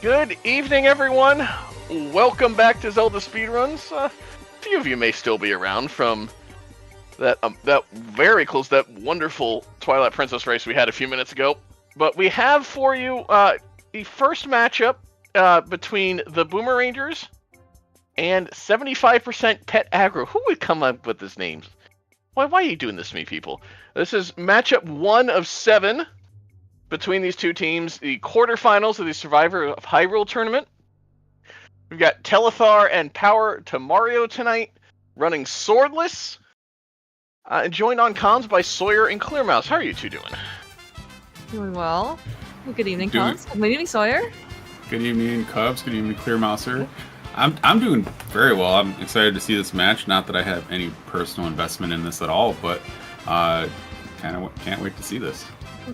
Good evening, everyone. Welcome back to Zelda Speedruns. A few of you may still be around from that very close, that wonderful Twilight Princess race we had a few minutes ago. But we have for you the first matchup between the Boomerangers and 75% Pet Aggro. Who would come up with these names? Why are you doing this to me, people? This is matchup 1 of 7 between these two teams, the quarterfinals of the Survivor of Hyrule tournament. We've got Telethar and Power to Mario tonight, running swordless. And joined on comms by Sawyer and Clearmouse. How are you two doing? Doing well. Good evening, Cubs. Good evening, Sawyer. Good evening, Cubs. Good evening, Clearmouser. I'm doing very well. I'm excited to see this match. Not that I have any personal investment in this at all, but can't wait to see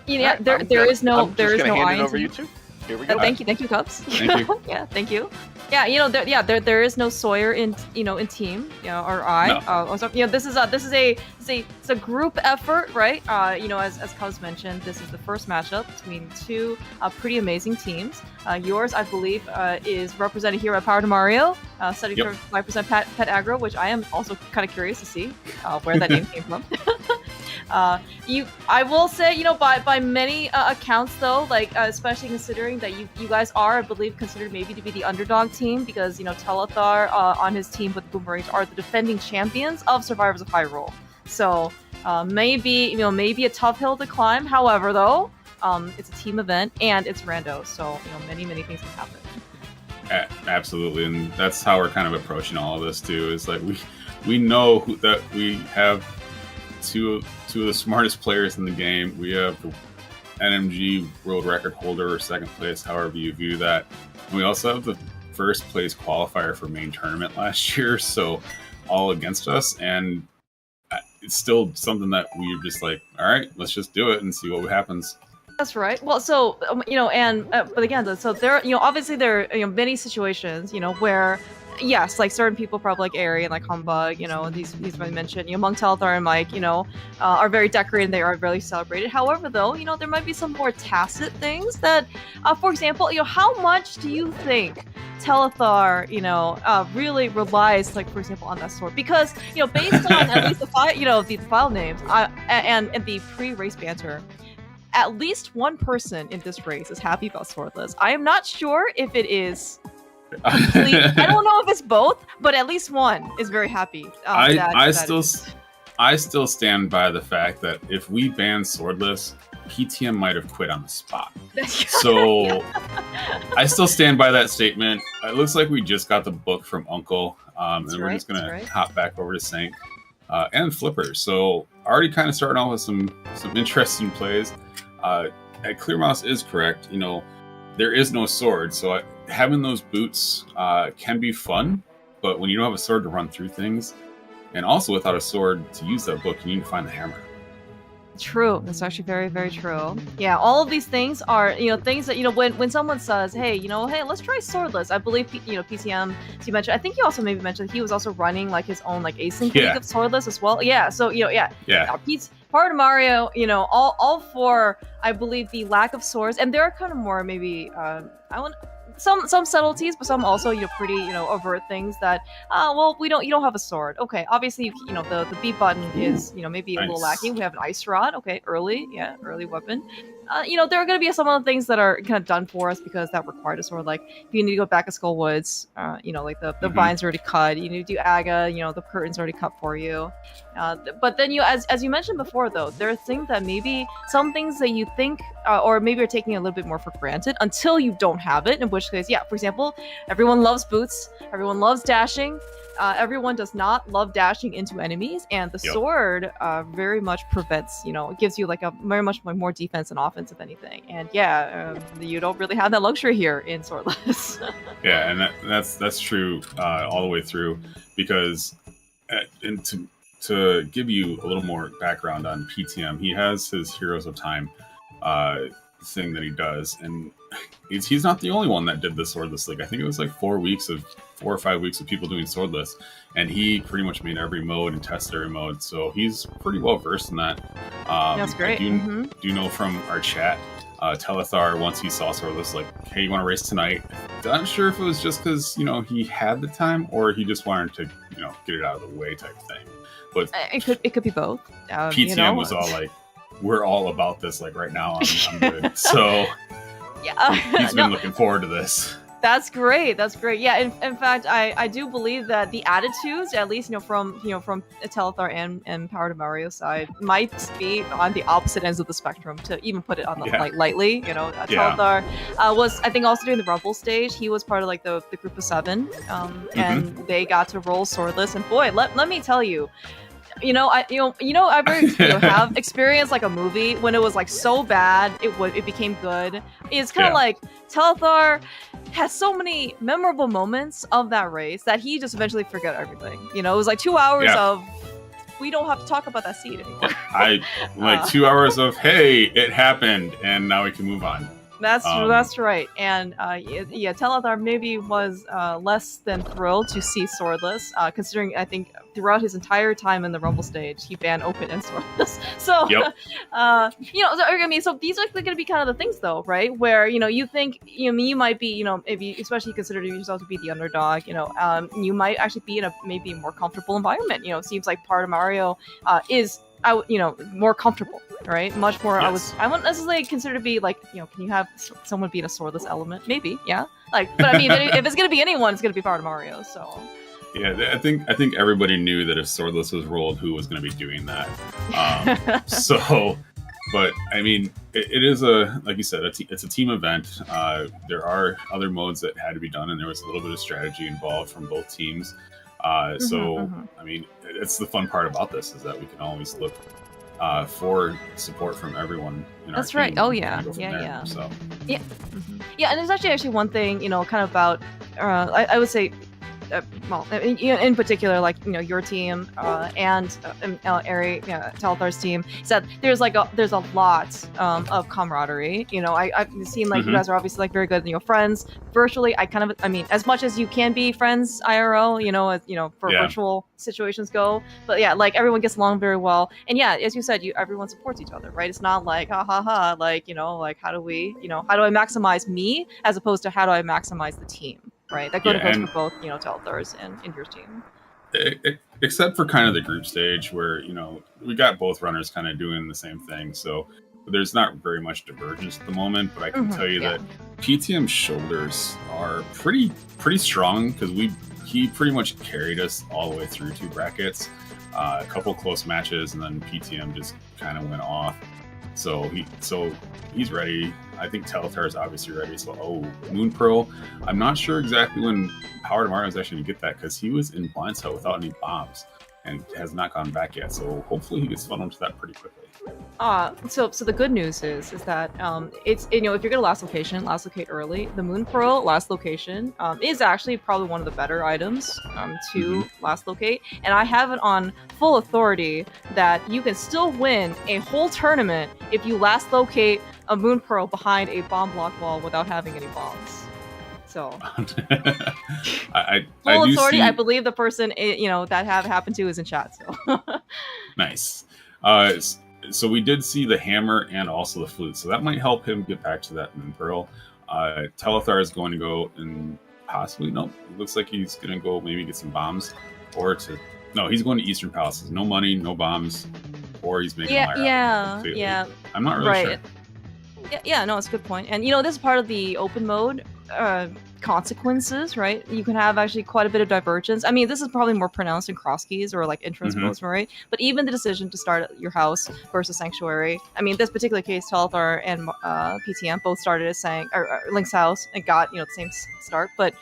there is no hand it over you two. Here we go. Thank you, Cubs. Thank you. Yeah, thank you. Yeah, there is no Sawyer in team, or I. No. This is a group effort, right? As Cubs mentioned, this is the first matchup between two pretty amazing teams. Yours, I believe, is represented here by Power to Mario, studied for 5% Pet Aggro, which I am also kind of curious to see where that name came from. I will say, by many accounts though, especially considering that you guys are, I believe, considered maybe to be the underdog team because Telethar on his team with the Boomerangs are the defending champions of Survivors of Hyrule. So maybe a tough hill to climb. However, though, it's a team event and it's rando, so many things can happen. Absolutely, and that's how we're kind of approaching all of this too. Is like we know that we have two of the smartest players in the game. We have the NMG world record holder or second place, however you view that. And we also have the first place qualifier for main tournament last year, so all against us. And it's still something that we're just like, all right, let's just do it and see what happens. That's right. Well, so but again, so there, obviously there are many situations, where. Yes, like certain people, probably like Ari and like Humbug, these I mentioned, among Telethar and Mike, are very decorated. They are very celebrated. However, though, there might be some more tacit things that, for example, how much do you think Telethar, really relies, like for example, on that sword? Because based on at least the file names, and the pre-race banter. At least one person in this race is happy about swordless. I am not sure if it is. I don't know if it's both, but at least one is very happy. I still stand by the fact that if we ban swordless, PTM might have quit on the spot. So I still stand by that statement. It looks like we just got the book from Uncle, and we're just gonna hop back over to Sank and Flipper. So already kind of starting off with some interesting plays. Clearmouse is correct. There is no sword, so having those boots can be fun, but when you don't have a sword to run through things, and also without a sword to use that book, you need to find the hammer. True. That's actually very, very true. Yeah, all of these things are, things that, when someone says, hey, let's try swordless. I believe, PTM, as you mentioned, I think you also maybe mentioned he was also running like his own like async league of swordless as well. Yeah, so, Pete's part of Mario, all for, I believe, the lack of swords, and there are kind of more maybe, some subtleties, but some also pretty overt things that you don't have a sword. Okay, obviously the B button is maybe a little lacking. We have an ice rod. Okay, early weapon. There are going to be some of the things that are kind of done for us because that required a sword. Like if you need to go back to Skullwoods, like the vines already cut. You need to do Aga. The curtains already cut for you. But then as you mentioned before, though, there are things that maybe some things that you think or maybe you're taking a little bit more for granted until you don't have it. In which case, for example, everyone loves boots. Everyone loves dashing. Everyone does not love dashing into enemies, and the sword very much prevents, it gives you like a very much more defense and offense, if anything. And you don't really have that luxury here in swordless. Yeah, and that's true all the way through, because and to give you a little more background on PTM, he has his Heroes of Time thing that he does, and he's not the only one that did the swordless league. I think it was like 4 or 5 weeks of people doing swordless, and he pretty much made every mode and tested every mode, so he's pretty well versed in that. That's great. I do know from our chat Telethar, once he saw Swordless, like, hey, you want to race tonight? I'm not sure if it was just because, he had the time, or he just wanted to, get it out of the way type thing. But it could be both. PTM was all like, we're all about this, like, right now, I'm good. So yeah, he's been looking forward to this. That's great. That's great. Yeah. In fact, I do believe that the attitudes, at least from Telethar and Power to Mario side, might be on the opposite ends of the spectrum. To even put it on the lightly, Telethar was, I think, also doing the Rumble stage. He was part of like the group of 7, and they got to roll Swordless. And boy, let me tell you. I have experienced like a movie when it was like so bad it became good. It's kind of like Telethar has so many memorable moments of that race that he just eventually forgot everything. It was like 2 hours of we don't have to talk about that seed anymore. 2 hours of hey, it happened, and now we can move on. That's right. And Telethar maybe was less than thrilled to see Swordless, considering I think throughout his entire time in the Rumble stage, he banned Open and Swordless. So, so these are going to be kind of the things, though, right? Where you think you might be, if you especially consider yourself to be the underdog, you might actually be in a maybe more comfortable environment. It seems like part of Mario is more comfortable, right? Much more. Yes. I wouldn't necessarily consider to be like, can you have someone be in a swordless element? Maybe, yeah. Like, but I mean, if it's gonna be anyone, it's gonna be part of Mario. So. Yeah, I think everybody knew that if Swordless was rolled, who was going to be doing that. But I mean, it is like you said, it's a team event. There are other modes that had to be done, and there was a little bit of strategy involved from both teams. I mean, it's the fun part about this is that we can always look for support from everyone in That's our right. team. Oh yeah, yeah. So yeah, and there's actually one thing kind of about I would say. In particular, like your team and Telethar's team, is that there's a lot of camaraderie. I've seen like you guys are obviously like very good, friends virtually. I mean, as much as you can be friends IRL, for virtual situations go, but yeah, like everyone gets along very well, and yeah, as you said, everyone supports each other, right? It's not like like like how do I maximize me as opposed to how do I maximize the team. Right, that goes for both, Telethars and your team. Except for kind of the group stage where, we got both runners kind of doing the same thing. So there's not very much divergence at the moment, but I can tell you that PTM's shoulders are pretty strong because he pretty much carried us all the way through 2 brackets, a couple close matches, and then PTM just kind of went off. So he's ready. I think Telethar is obviously ready. So, Moon Pearl. I'm not sure exactly when Power to Mario is actually going to get that because he was in blind sight without any bombs and has not gone back yet. So hopefully he gets funneled to that pretty quickly. So the good news is that it's if you're gonna last locate early. The Moon Pearl last location is actually probably one of the better items to last locate, and I have it on full authority that you can still win a whole tournament if you last locate a Moon Pearl behind a bomb block wall without having any bombs. So full authority. I believe the person that have happened to is in chat. So nice. So we did see the hammer and also the flute, so that might help him get back to that Moon Pearl. Telethar is going to go and possibly it looks like he's going to go maybe get some bombs, he's going to Eastern Palaces. No money, no bombs, or he's making yeah. I'm not really sure. Yeah, no, it's a good point. And this is part of the open mode consequences, right? You can have actually quite a bit of divergence. I mean, this is probably more pronounced in cross keys or like entrance modes, right? But even the decision to start at your house versus Sanctuary. I mean, this particular case, Telethar and PTM both started as Link's house and got the same start, but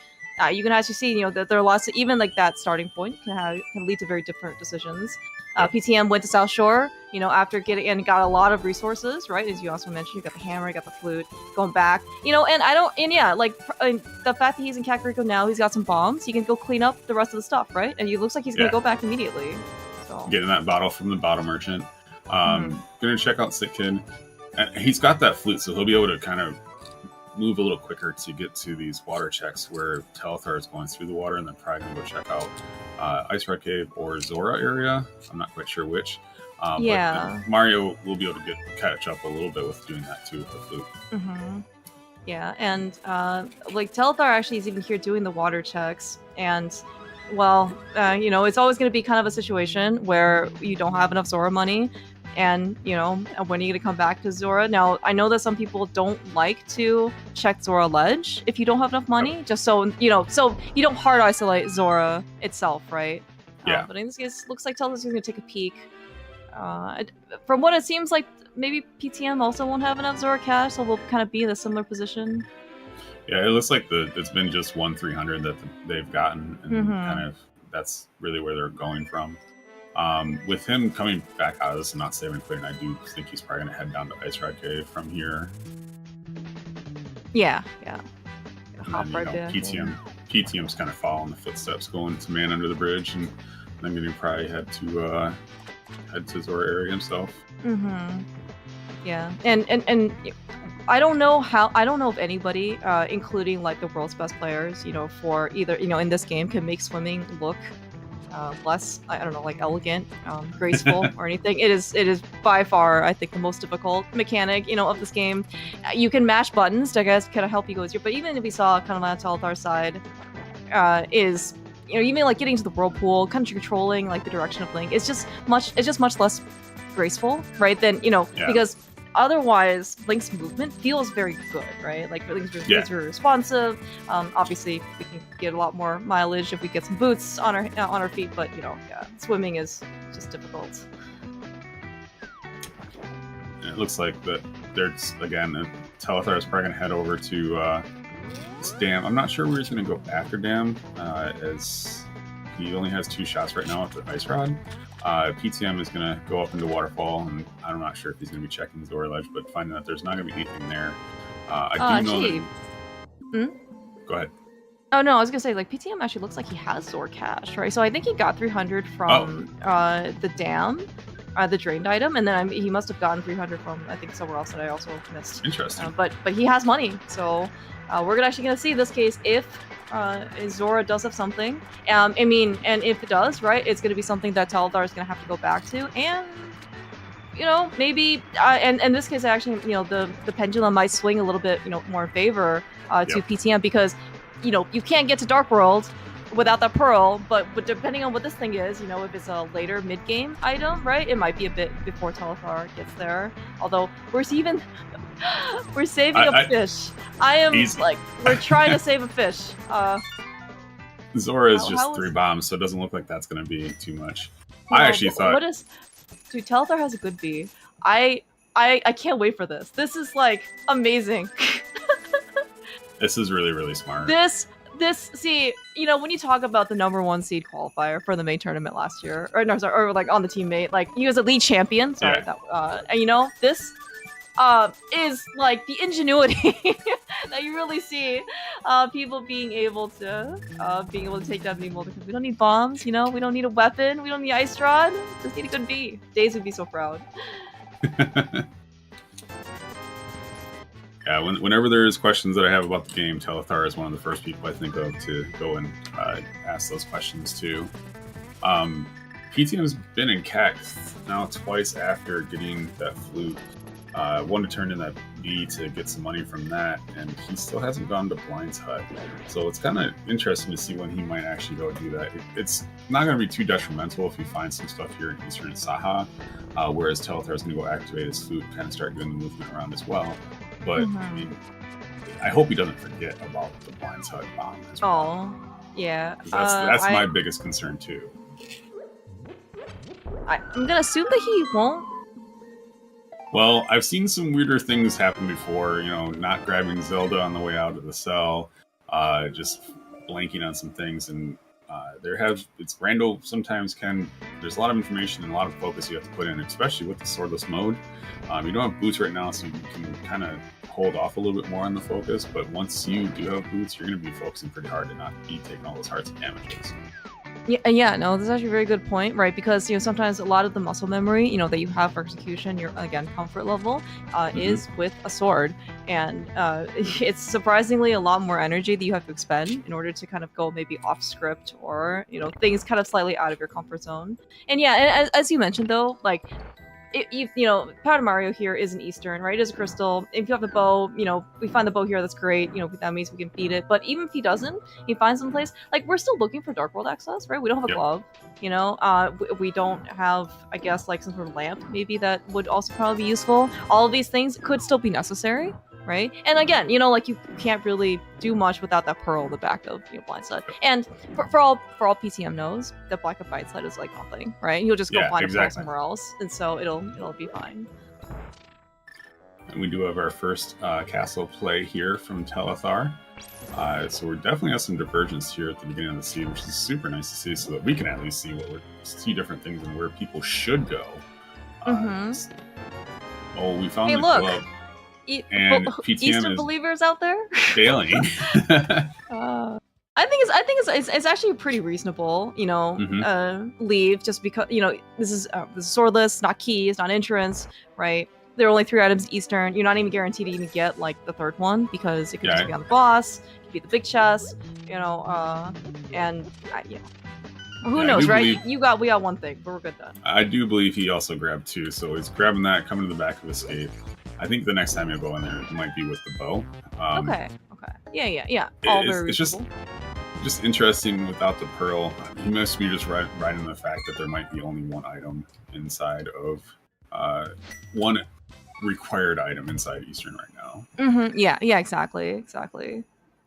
you can actually see that there are lots of even like that starting point can lead to very different decisions. PTM went to South Shore, after got a lot of resources, right? As you also mentioned, you got the hammer, you got the flute, going back, the fact that he's in Kakariko now, he's got some bombs, he can go clean up the rest of the stuff, right? And it looks like he's going to go back immediately. So. Getting that bottle from the bottle merchant. Gonna check out Sick Kid. He's got that flute, so he'll be able to kind of move a little quicker to get to these water checks where Telethar is going through the water, and then probably going to go check out Ice Red Cave or Zora area. I'm not quite sure which. Yeah. But Mario will be able to catch up a little bit with doing that too with the flute. Yeah, and like Telethar actually is even here doing the water checks, and well, you know, it's always going to be kind of a situation where you don't have enough Zora money, and you know, when are you going to come back to Zora? Now, I know that some people don't like to check Zora Ledge if you don't have enough money, just so you know, so you don't hard isolate Zora itself, right? Yeah. But in this case, looks like Telethar's going to take a peek. From what it seems like, maybe PTM also won't have enough Zora cash, so we'll kind of be in a similar position. Yeah, it looks like it's been just 1,300 that they've gotten, and kind of that's really where they're going from. With him coming back out of this and not saving Clear, and I do think he's probably going to head down to Ice Rod Cave from here. Yeah. And then, PTM's kind of following the footsteps, going to Man Under the Bridge, and then going to probably head to Zora area himself. Yeah, and I don't know if anybody, including like the world's best players, you know, for either, you know, in this game can make swimming look less, I don't know, like elegant, graceful or anything. It is by far, I think, the most difficult mechanic, you know, of this game. You can mash buttons to, I guess, kind of help you go easier, but even if we saw kind of on Telethar side, is, you know, even like getting to the whirlpool, kind of controlling like the direction of Link, it's just much less graceful, right? Than, you know, because otherwise Link's movement feels very good, right? Like Link's very responsive. Obviously, we can get a lot more mileage if we get some boots on our feet, but you know, swimming is just difficult. And it looks like that there's again, Telethar is probably going to head over to this dam. I'm not sure where he's going to go after dam, as he only has 2 shots right now with the Ice Rod. PTM is going to go up into Waterfall, and I'm not sure if he's going to be checking the Zora Ledge, but finding that there's not going to be anything there. I do know that... Go ahead. Oh no, I was going to say, like, PTM actually looks like he has Zora cash, right? So I think he got 300 from the dam, the drained item, and then he must have gotten 300 from, I think, somewhere else that I also missed. Interesting. But he has money, so we're actually going to see this case if Zora does have something. I mean, and if it does, right, it's going to be something that Telethar is going to have to go back to, and you know, maybe and in this case, actually, you know, the pendulum might swing a little bit, you know, more in favor to PTM, because you know, you can't get to Dark World without that pearl, but depending on what this thing is, you know, if it's a later mid-game item, right, it might be a bit before Telethar gets there. Although we're saving a fish. I am like, we're trying to save a fish. Zora is just 3 bombs, so it doesn't look like that's going to be too much. I actually thought... Dude, Telethar has a good B. I can't wait for this. This is like amazing. This is really, really smart. See, you know, when you talk about the #1 seed qualifier for the main tournament last year, or like on the teammate, like he was a lead champion. Sorry, and you know, this is like the ingenuity that you really see people being able to take down Nemo, because we don't need bombs, you know, we don't need a weapon, we don't need Ice Rod, just need a good B. Days would be so proud. Yeah, whenever there's questions that I have about the game, Telethar is one of the first people I think of to go and ask those questions to. PTM's been in CAC now twice after getting that flute. One to turn in that B to get some money from that, and he still hasn't gone to Blind's Hut. So it's kind of interesting to see when he might actually go do that. It's not going to be too detrimental if he finds some stuff here in Eastern Saha, whereas Telethar is going to go activate his flute and kind of start doing the movement around as well. But I mean, I hope he doesn't forget about the Blind's Hut bomb as well. Oh, yeah. That's my biggest concern too. I'm gonna assume that he won't. Well, I've seen some weirder things happen before. You know, not grabbing Zelda on the way out of the cell, just blanking on some things, and it's Randall sometimes can. There's a lot of information and a lot of focus you have to put in, especially with the swordless mode. You don't have boots right now, so you can kind of hold off a little bit more on the focus, but once you do have boots, you're going to be focusing pretty hard to not be taking all those hearts and damages. Yeah, no, that's actually a very good point, right? Because sometimes a lot of the muscle memory, that you have for execution, your again comfort level, is with a sword, and it's surprisingly a lot more energy that you have to expend in order to kind of go maybe off script or things kind of slightly out of your comfort zone. And yeah, and as you mentioned though, like Powder Mario here is an Eastern, right? It is a crystal. If you have the bow, we find the bow here, that's great. That means we can beat it. But even if he doesn't, he finds some place. Like, we're still looking for Dark World access, right? We don't have a glove, we don't have, I guess, like some sort of lamp, maybe that would also probably be useful. All of these things could still be necessary, right? And again, like you can't really do much without that pearl in the back of blind side. And for all PTM knows, that black and white side is like nothing, right? You'll just go find a pearl somewhere else, and so it'll be fine. And we do have our first castle play here from Telethar. So we're definitely have some divergence here at the beginning of the scene, which is super nice to see, so that we can at least see different things and where people should go. Oh, we found the glove. And PTM Eastern believers out there failing. I think it's actually pretty reasonable, leave, just because this is swordless, not keys, not entrance, right? There are only 3 items Eastern. You're not even guaranteed to even get like the 3rd one, because it could just be on the boss, it could be the big chest, and who knows, right? We got one thing, but we're good then. I do believe he also grabbed 2, so he's grabbing that, coming to the back of escape. I think the next time you go in there, it might be with the bow. Okay. Yeah. All very it's just interesting without the pearl. He must be just riding the fact that there might be only one item inside of one required item inside Eastern right now. Yeah, exactly.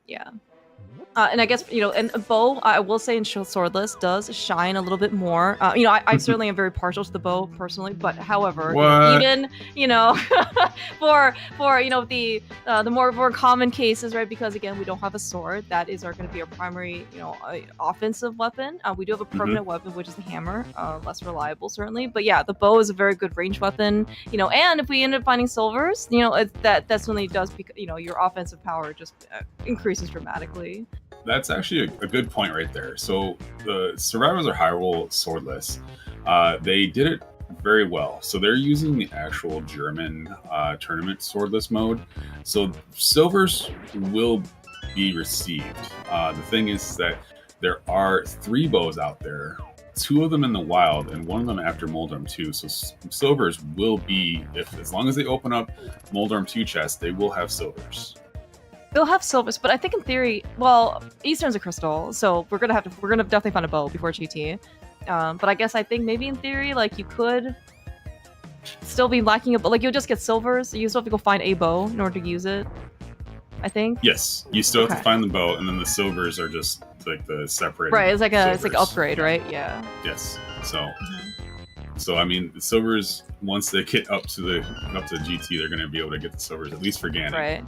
Yeah. And I guess, and a bow, I will say in Swordless does shine a little bit more. I certainly am very partial to the bow personally, but however, even, for the more common cases, right? Because again, we don't have a sword. That is going to be our primary, offensive weapon. We do have a permanent weapon, which is the hammer, less reliable certainly. But yeah, the bow is a very good range weapon, and if we end up finding silvers, that certainly does, your offensive power just increases dramatically. That's actually a good point right there. So the Survivors of Hyrule Swordless, they did it very well. So they're using the actual German tournament Swordless mode. So silvers will be received. The thing is that there are 3 bows out there, 2 of them in the wild, and 1 of them after Moldorm 2. So silvers will be, as long as they open up Moldorm 2 chest, they will have silvers. They'll have silvers, but I think in theory, Eastern's a crystal, so we're gonna definitely find a bow before GT. But I think maybe in theory, like, you could still be lacking a bow. Like, you'll just get silvers. You still have to go find a bow in order to use it, I think. Yes, you still have to find the bow, and then the silvers are just like the separated. Right, it's like upgrade, right? Yeah. Yes. So I mean, the silvers, once they get up to GT, they're going to be able to get the silvers, at least for Ganon. Right.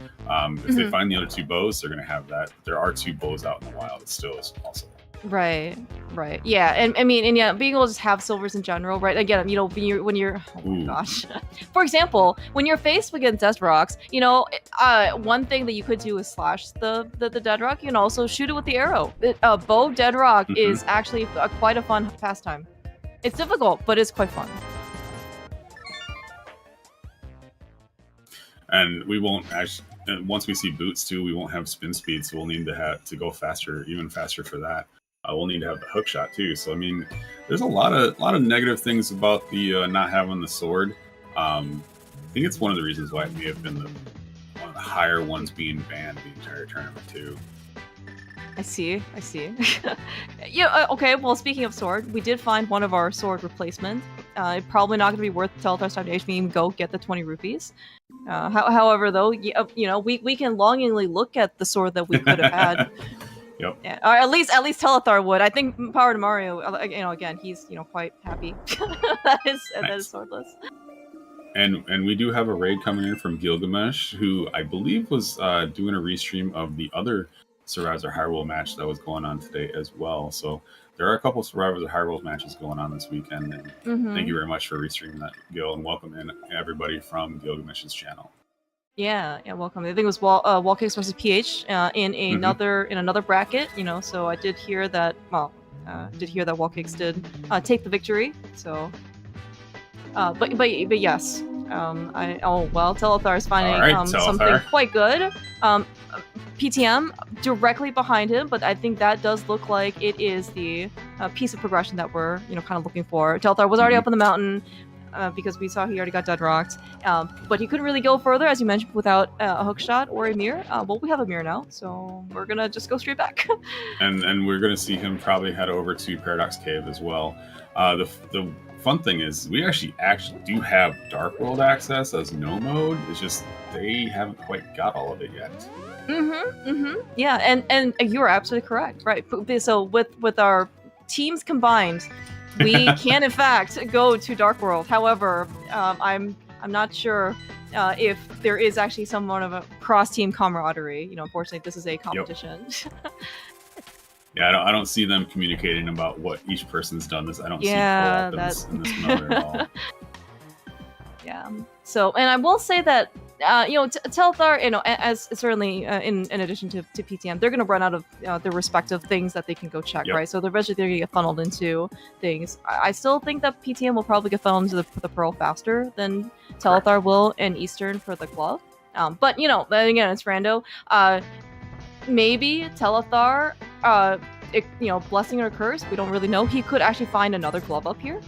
If they find the other 2 bows, they're going to have that. There are 2 bows out in the wild. It still is possible. Right. Yeah, and I mean, being able to just have silvers in general, right? Again, when you're oh my gosh. For example, when you're faced against death rocks, one thing that you could do is slash the dead rock. You can also shoot it with the arrow. Bow dead rock is actually quite a fun pastime. It's difficult, but it's quite fun. And we won't actually, once we see boots too, we won't have spin speed, so we'll need to go faster, even faster for that. We'll need to have the hook shot too. So I mean, there's a lot of negative things about the not having the sword. I think it's one of the reasons why it may have been one of the higher ones being banned the entire tournament too. I see. Okay, well, speaking of sword, we did find one of our sword replacements. Probably not going to be worth Telethar's time to even go get the 20 rupees. However, though, we can longingly look at the sword that we could have had. Yep. Yeah, or at least Telethar would. I think Power to Mario, again, he's quite happy that is swordless. And we do have a raid coming in from Gilgamesh, who I believe was doing a restream of the other Survivors of Hyrule match that was going on today as well. So there are a couple of Survivors of Hyrule matches going on this weekend. And thank you very much for restreaming that, Gil, and welcome in everybody from Gilgamesh's channel. Yeah, welcome. I think it was Wall Kicks versus PH in another bracket. So I did hear that. Well, did hear that Wallcakes did take the victory. So, but yes. Telethar is finding something quite good. PTM directly behind him, but I think that does look like it is the piece of progression that we're kind of looking for. Telethar was already up on the mountain because we saw he already got dead rocked, but he couldn't really go further, as you mentioned, without a hook shot or a mirror. Well, we have a mirror now, so we're gonna just go straight back. and we're gonna see him probably head over to Paradox Cave as well. The fun thing is we actually do have Dark World access as no mode. It's just they haven't quite got all of it yet. Yeah, and you are absolutely correct, right? So with our teams combined, we can in fact go to Dark World. However, I'm not sure if there is actually somewhat of a cross-team camaraderie. Unfortunately, this is a competition. Yep. Yeah, I don't see them communicating about what each person's done. I don't see co-op in this mode at all. Yeah. So, and I will say that Telethar, as certainly in addition to PTM, they're going to run out of their respective things that they can go check, right? So eventually they're going to get funneled into things. I still think that PTM will probably get funneled into the Pearl faster than Telethar will in Eastern for the glove. But then again, it's rando. Maybe Telethar, blessing or curse, we don't really know. He could actually find another glove up here.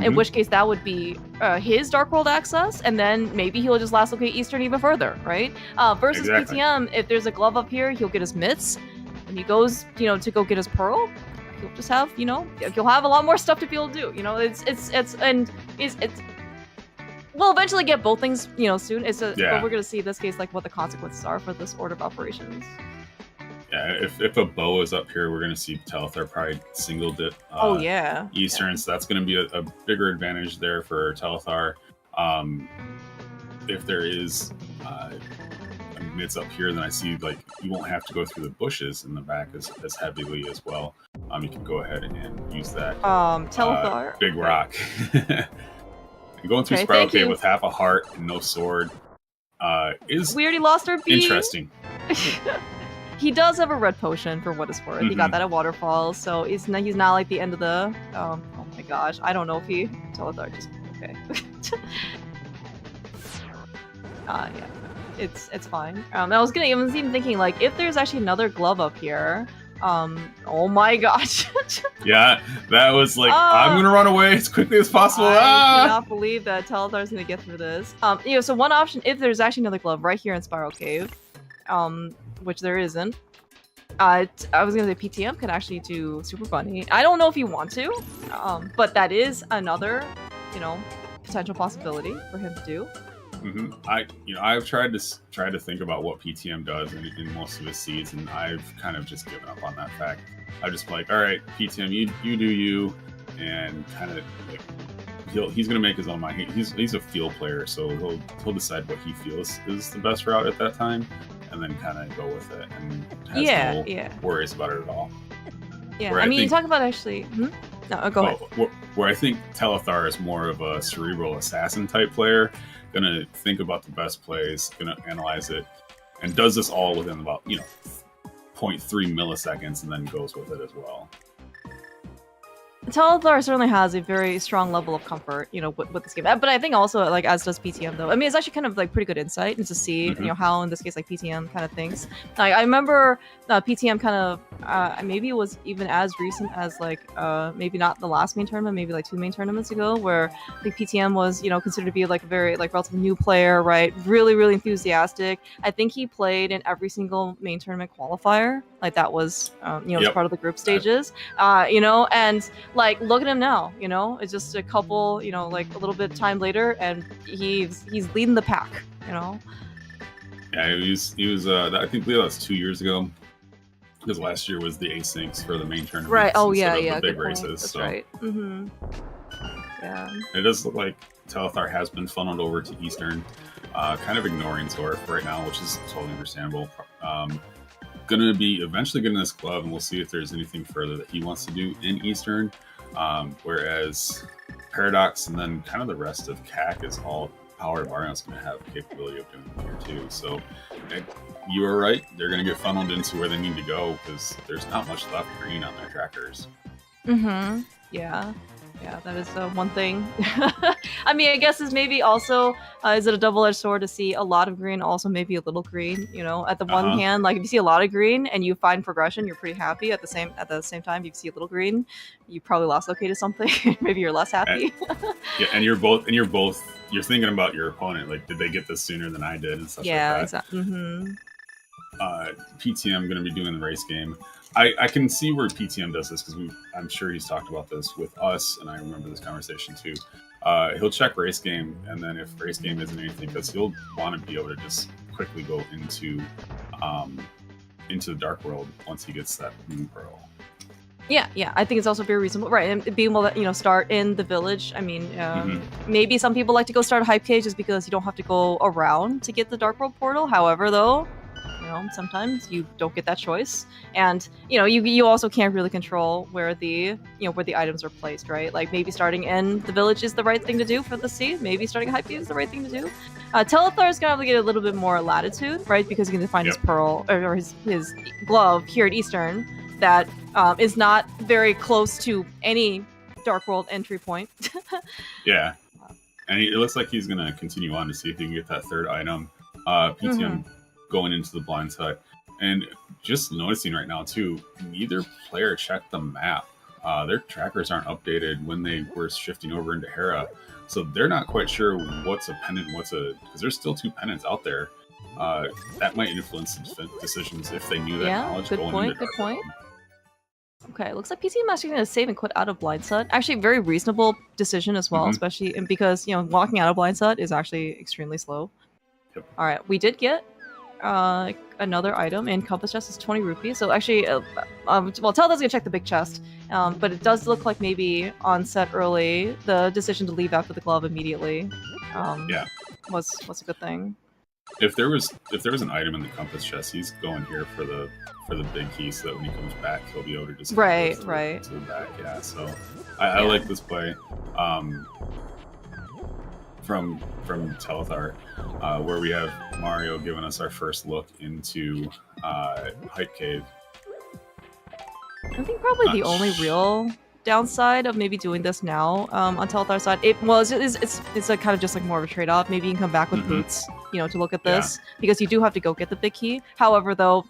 In which case that would be his Dark World access, and then maybe he'll just last locate Eastern even further, right? Versus PTM, if there's a glove up here, he'll get his mitts. When he goes, to go get his pearl, he'll just have, he'll have a lot more stuff to be able to do. We'll eventually get both things, soon. But we're gonna see in this case what the consequences are for this order of operations. Yeah, if a bow is up here, we're going to see Telethar probably singled it. Eastern, so that's going to be a bigger advantage there for Telethar. If there is mitts up here, then I see you won't have to go through the bushes in the back as heavily as well. You can go ahead and use that Telethar big rock. Going through Spiral Cave with half a heart and no sword is we already lost our beat. Interesting. He does have a red potion for what it's worth. He got that at Waterfalls, so he's not like the end of the. Oh my gosh, I don't know if he Telethar just okay. Yeah, it's fine. I was even thinking if there's actually another glove up here. Oh my gosh. Yeah, that was I'm gonna run away as quickly as possible. I cannot believe that Telethar's gonna get through this. So one option, if there's actually another glove right here in Spiral Cave, which there isn't. I was gonna say PTM can actually do Super Bunny. I don't know if you want to, but that is another, potential possibility for him to do. I've tried to think about what PTM does in most of his seeds, and I've kind of just given up on that fact. I'm just all right, PTM, you do you, and kind of he's gonna make his own mind. He's a feel player, so he'll decide what he feels is the best route at that time, and then kind of go with it, and has no worries about it at all. Yeah, you talk about actually. No, go ahead. Where I think Telethar is more of a cerebral assassin type player, gonna think about the best plays, gonna analyze it, and does this all within about 0.3 milliseconds, and then goes with it as well. Telethar certainly has a very strong level of comfort, with this game. But I think also, as does PTM, though. It's actually kind of, pretty good insight into see, how, in this case, PTM kind of thinks. I remember PTM kind of, maybe it was even as recent as, maybe not the last main tournament, maybe, 2 main tournaments ago, where I think PTM was, considered to be, a very, relatively new player, right? Really, really enthusiastic. I think he played in every single main tournament qualifier. That was, as part of the group stages. And look at him now, it's just a couple, a little bit of time later, and he's leading the pack, Yeah, he was I think that was 2 years ago, because last year was the asyncs for the main tournament. Right. Oh yeah, the big races. That's so. right. Yeah. It does look like Telethar has been funneled over to Eastern, kind of ignoring Zorf right now, which is totally understandable. Gonna be eventually getting this glove, and we'll see if there's anything further that he wants to do in Eastern. Whereas Paradox and then kind of the rest of CAC is all Power of Arion's going to have capability of doing here too. So you are right. They're going to get funneled into where they need to go because there's not much left green on their trackers. Mm-hmm. Yeah. Yeah, that is one thing. I mean, I guess is maybe also, is it a double-edged sword to see a lot of green, also maybe a little green, you know? At the one hand, like if you see a lot of green and you find progression, you're pretty happy. At the same time, if you see a little green, you probably lost located something. Maybe you're less happy. Yeah, and you're thinking about your opponent, like, did they get this sooner than I did and stuff like that. Yeah, exactly. Mm-hmm. PTM going to be doing the race game. I can see where PTM does this because I'm sure he's talked about this with us, and I remember this conversation too. He'll check race game, and then if race game isn't anything, because he'll want to be able to just quickly go into the dark world once he gets that moon pearl. Yeah, I think it's also very reasonable, right? And being able to, start in the village. I mean, maybe some people like to go start a hype cage just because you don't have to go around to get the dark world portal. However, though, sometimes you don't get that choice, and you also can't really control where the items are placed, right? Like maybe starting in the village is the right thing to do for the sea. Maybe starting a hype cage is the right thing to do. Telethar is gonna have to get a little bit more latitude, right? Because he's gonna find his pearl or his glove here at Eastern that is not very close to any dark world entry point. Yeah, and it looks like he's gonna continue on to see if he can get that third item. PTM going into the blind side, and just noticing right now too, neither player checked the map. Their trackers aren't updated when they were shifting over into Hera, so they're not quite sure what's a pennant and because there's still 2 pennants out there. That might influence some decisions if they knew that knowledge. Good point. Okay, looks like PTM actually going to save and quit out of Blindside. Actually, very reasonable decision as well, especially because walking out of Blindside is actually extremely slow. Yep. All right, we did get another item in Compass Chest is 20 rupees. So actually, Telethar's gonna check the big chest, but it does look like maybe on set early the decision to leave after the glove immediately was a good thing. If there was an item in the Compass Chest, he's going here for the big key, so that when he comes back, he'll be able to just right to the back. Yeah, so I like this play. From Telethar, where we have Mario giving us our first look into Hype Cave. I think probably the only real downside of maybe doing this now on Telethar's side, it's a kind of just like more of a trade-off. Maybe you can come back with boots, to look at this, because you do have to go get the big key. However, though,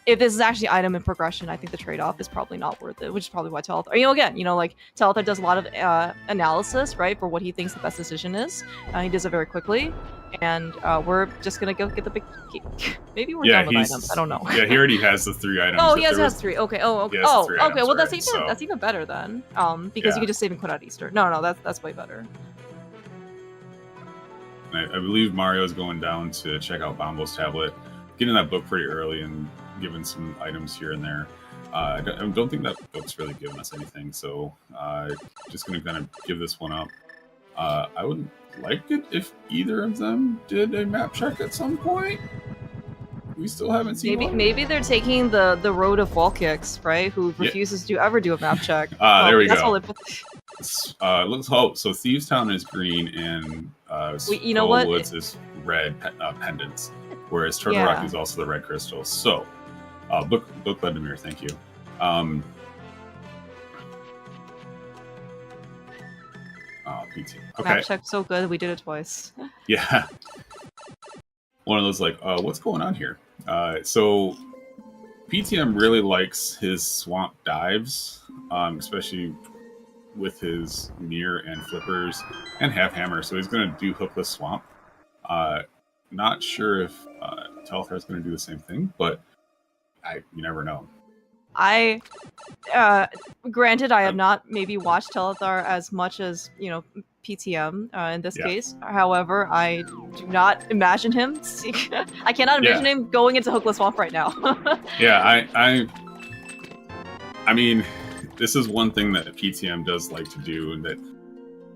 if this is actually item in progression, I think the trade-off is probably not worth it, which is probably why Telethar, Telethar does a lot of analysis, right, for what he thinks the best decision is. He does it very quickly, and we're just gonna go get the big key. Maybe we're done with items. I don't know. Yeah, he already has the 3 items. Oh, he has 3. Okay. Okay. Well, that's even that's even better then. Because you can just save and quit out Easter. No, that's way better. I believe Mario's going down to check out Bombo's tablet, getting that book pretty early and given some items here and there. I don't think that book's really given us anything, so just going to kind of give this one up. I would like it if either of them did a map check at some point. We still haven't seen one. Maybe they're taking the road of wall kicks, right? Who refuses to ever do a map check. There we go. So Thieves Town is green and Woods is red pendants, whereas Turtle Rock is also the red crystals. So, Book Vladimir, thank you. PT. Okay. Map check so good, we did it twice. Yeah. One of those what's going on here? So PTM really likes his swamp dives, especially with his mirror and flippers and half hammer. So he's going to do hookless swamp. Not sure if Telethar is going to do the same thing, but you never know. Granted, I have not maybe watched Telethar as much as PTM in this case. However, I do not imagine him. I cannot imagine him going into hookless swamp right now. Yeah, I mean, this is one thing that PTM does like to do, and that,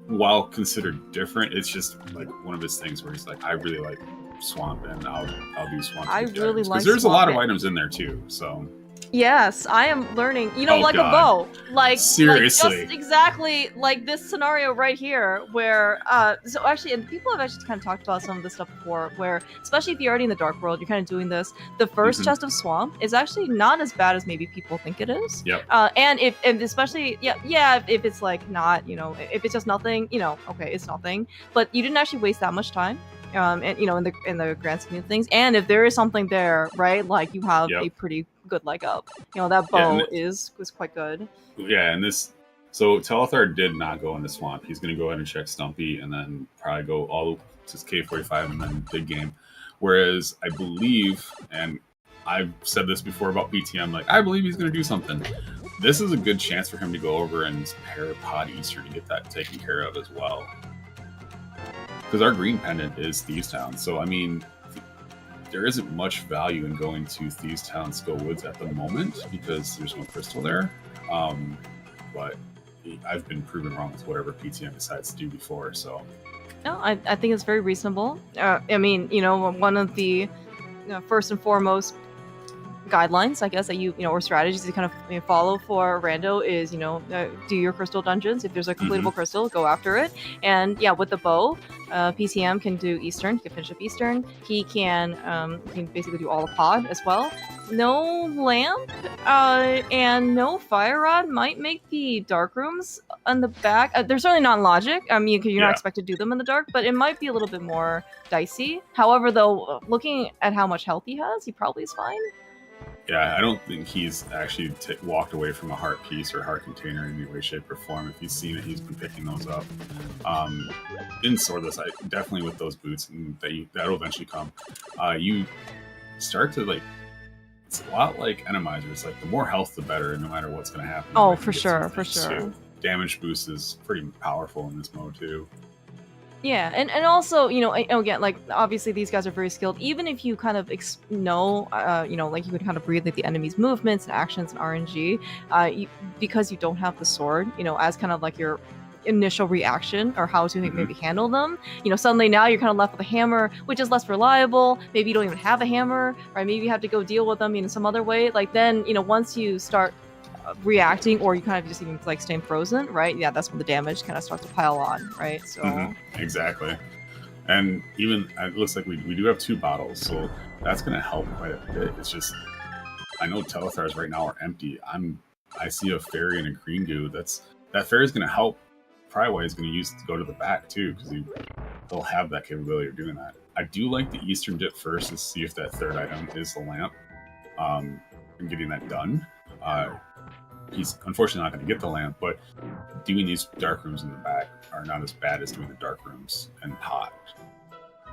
while considered different, it's just like one of his things where he's like, I really like swamp, and I'll do swamp. I really like. Because there's a lot of items in there too. So. Yes, I am learning. You know, Oh, like God. a bow. Seriously. Like just exactly like this scenario right here, where so actually, and people have actually kind of talked about some of this stuff before, where especially if you're already in the Dark World, you're kind of doing this. The first chest of Swamp is actually not as bad as maybe people think it is. Yep. And especially if it's like not, you know, if it's just nothing, you know, okay, it's nothing, but you didn't actually waste that much time. And you know, in the grand scheme of things, and if there is something there, right, like you have a pretty good leg up. You know, that bow is quite good. Yeah, and this, so Telethar did not go in the swamp. He's going to go ahead and check Stumpy, and then probably go all to K45 and then big game. Whereas I believe, and I've said this before about PTM, like I believe he's going to do something. This is a good chance for him to go over and pair Pod Easter to get that taken care of as well. Because our green pendant is Thieves Town, so I mean, there isn't much value in going to Thieves Town Skull Woods at the moment because there's no crystal there. But I've been proven wrong with whatever PTM decides to do before, so. No, I think it's very reasonable. I mean, you know, one of the first and foremost guidelines, I guess, that you know, or strategies you kind of follow for rando is, you know, do your crystal dungeons. If there's a completable crystal, go after it. And yeah, with the bow, PTM can do Eastern. He can finish up Eastern. He can basically do all the pod as well. No lamp and no fire rod might make the dark rooms on the back. They're certainly not logic. I mean, you're not expected to do them in the dark, but it might be a little bit more dicey. However, though, looking at how much health he has, he probably is fine. Yeah, I don't think he's actually walked away from a heart piece or heart container in any way, shape, or form. If you've seen it, he's been picking those up. In Swordless, definitely with those boots, and that'll eventually come. You start to like. It's a lot like Enemizers. Like the more health, the better, no matter what's going to happen. Oh, for sure, for sure. Too. Damage boost is pretty powerful in this mode too. Yeah, and also, you know, again, like, obviously these guys are very skilled. Even if you kind of know, you know, like, you could kind of read, like, the enemy's movements and actions and RNG, because you don't have the sword, you know, as kind of, like, your initial reaction or how to maybe handle them, you know, suddenly now you're kind of left with a hammer, which is less reliable. Maybe you don't even have a hammer, or maybe you have to go deal with them in some other way. Like, then, you know, once you start reacting, or you kind of just even like staying frozen, right? Yeah, that's when the damage kind of starts to pile on, right? So exactly. And even it looks like we do have 2 bottles, so that's going to help quite a bit. It's just, I know Telethars right now are empty. I see a fairy and a green goo. That fairy is going to help. Probably is going to use it to go to the back too, because they'll have that capability of doing that. I do like the Eastern dip first to see if that third item is the lamp, and getting that done. He's unfortunately not going to get the lamp, but doing these dark rooms in the back are not as bad as doing the dark rooms and pot.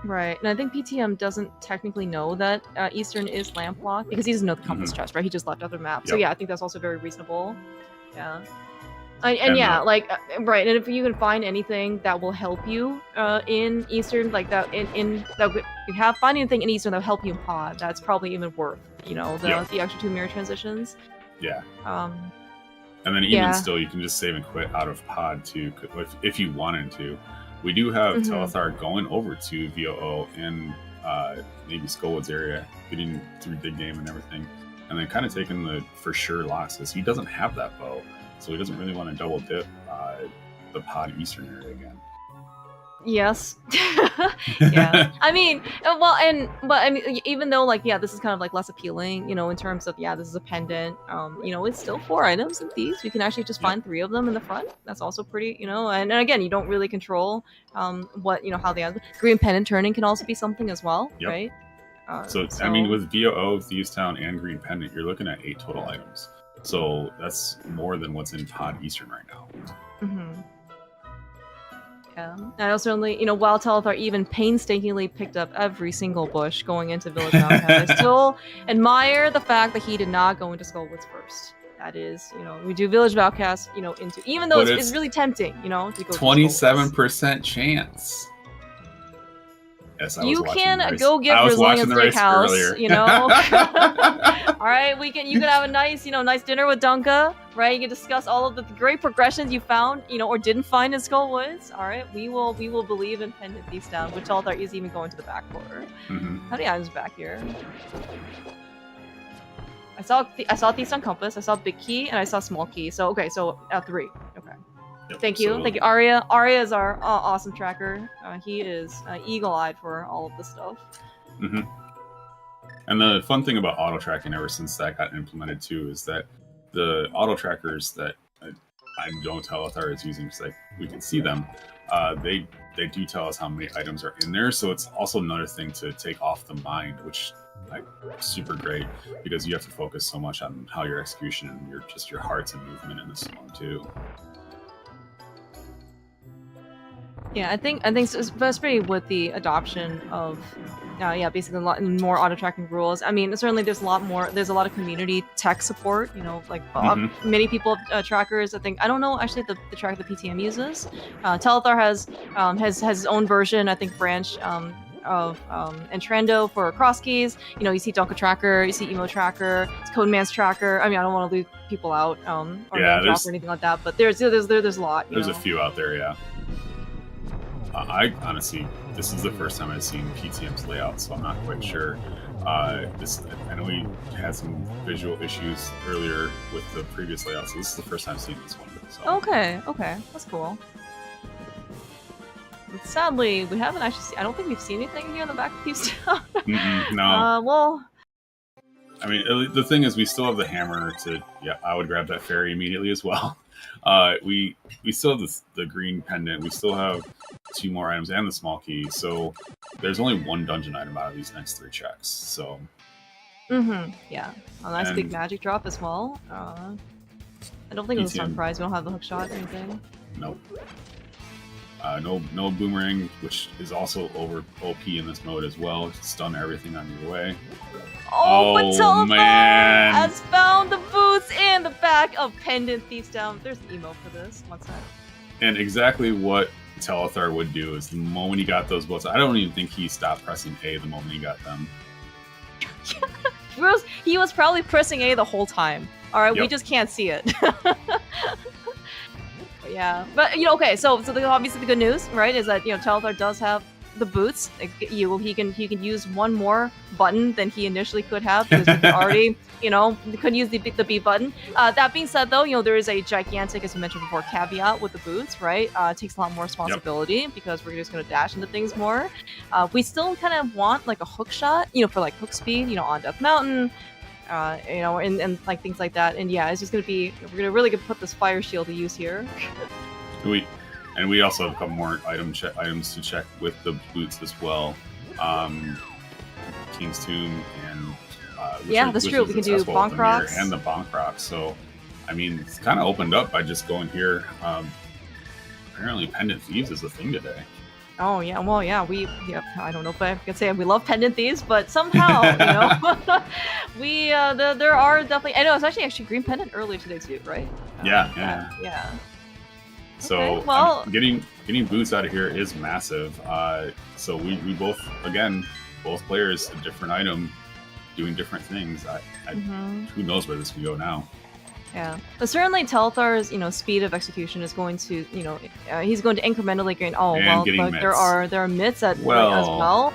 Right, and I think PTM doesn't technically know that Eastern is lamp locked because he doesn't know the compass chest, right? He just left out the map. So yeah, I think that's also very reasonable. Yeah. And yeah, like, right, and if you can find anything that will help you in Eastern, like that, find anything in Eastern that will help you in pod, that's probably even worth, you know, the extra 2 mirror transitions. Yeah. And then even still, you can just save and quit out of pod too, if you wanted to. We do have Telethar going over to VOO in maybe Skullwoods area, getting through big game and everything, and then kind of taking the for sure losses. Because he doesn't have that bow, so he doesn't really want to double dip the pod Eastern area again. Yes. Yeah. I mean, but I mean, even though, like, yeah, this is kind of like less appealing, you know, in terms of, yeah, this is a pendant, you know, it's still 4 items in these. We can actually just find 3 of them in the front. That's also pretty, you know, and again, you don't really control what, you know, how the green pendant turning can also be something as well, right? So, I mean, with VOO, Thieves Town, and green pendant, you're looking at 8 total items. So that's more than what's in pod Eastern right now. Yeah. And I certainly, you know, while Telethar even painstakingly picked up every single bush going into Village Outcast, I still admire the fact that he did not go into Skullwoods first. That is, you know, we do Village of Outcasts, you know, into, even though it's really tempting, you know, to go 27% chance. Yes, you can go get Brazilian Steakhouse, you know. All right, you can have a nice, you know, nice dinner with Dunka, right? You can discuss all of the great progressions you found, you know, or didn't find in Skullwoods. All right, we will believe in Pendant Thieves Down, which Telethar is even going to the back quarter. How many items back here? I saw Thieves on Compass, I saw Big Key, and I saw Small Key. So okay, so 3. Okay. Yep, Thank you, thank you, Arya. Arya is our awesome tracker. He is eagle-eyed for all of this stuff. Mm-hmm. And the fun thing about auto tracking, ever since that got implemented too, is that the auto trackers that I don't Telethar is using, because we can see them. They do tell us how many items are in there, so it's also another thing to take off the mind, which super great, because you have to focus so much on how your execution and your hearts and movement in this one too. Yeah, I think especially with the adoption of basically a lot more auto tracking rules. I mean, certainly there's a lot of community tech support. You know, like many people have trackers. I don't know actually the tracker the PTM uses. Telethar has his own version. I think branch of Entrando for cross keys. You know, you see Donka Tracker, you see Emo Tracker, it's Codeman's Tracker. I mean, I don't want to leave people out or drop or anything like that, but there's a lot. There's a few out there, yeah. I honestly, this is the first time I've seen PTM's layout, so I'm not quite sure. I know we had some visual issues earlier with the previous layout, so this is the first time I've seen this one. So. Okay, that's cool. Sadly, we haven't actually seen, I don't think we've seen anything here in the back of Thieves Town. No. Well... I mean, the thing is, we still have the hammer to... Yeah, I would grab that fairy immediately as well. We still have the green pendant. We still have 2 more items and the small key. So there's only 1 dungeon item out of these next 3 checks. So... yeah. A nice big magic drop as well. I don't think it was a surprise. We don't have the hook shot or anything. Nope. No boomerang, which is also over OP in this mode as well. Stun everything on your way. But Telethar has found the boots in the back of Pendant Thieves Down. There's the emo for this. What's that? And exactly what Telethar would do is the moment he got those boots, I don't even think he stopped pressing A the moment he got them. He was probably pressing A the whole time. Alright, we just can't see it. Yeah, but okay. So obviously the good news, right, is that Telethar does have the boots. He can use 1 more button than he initially could have, because he already could use the B button. That being said, though, there is a gigantic, as you mentioned before, caveat with the boots, right? It takes a lot more responsibility because we're just gonna dash into things more. We still kind of want like a hook shot, for like hook speed, on Death Mountain. And like things like that, and yeah, it's just gonna be, we're gonna really put this fire shield to use here. We also have a couple more items to check with the boots as well. King's Tomb and that's true. We can do Bonk Rocks and the Bonk Rocks. So, I mean, it's kind of opened up by just going here. Apparently, Pendant Thieves is a thing today. Oh yeah, well yeah, I don't know if I can say we love Pendant Thieves, but somehow, we there are definitely, I know it's actually Green Pendant earlier today too, right? Yeah. So okay, well, getting boots out of here is massive. So we both players a different item, doing different things. Who knows where this can go now? Yeah, but certainly Telethar's speed of execution is going to he's going to incrementally gain. But there are myths as well.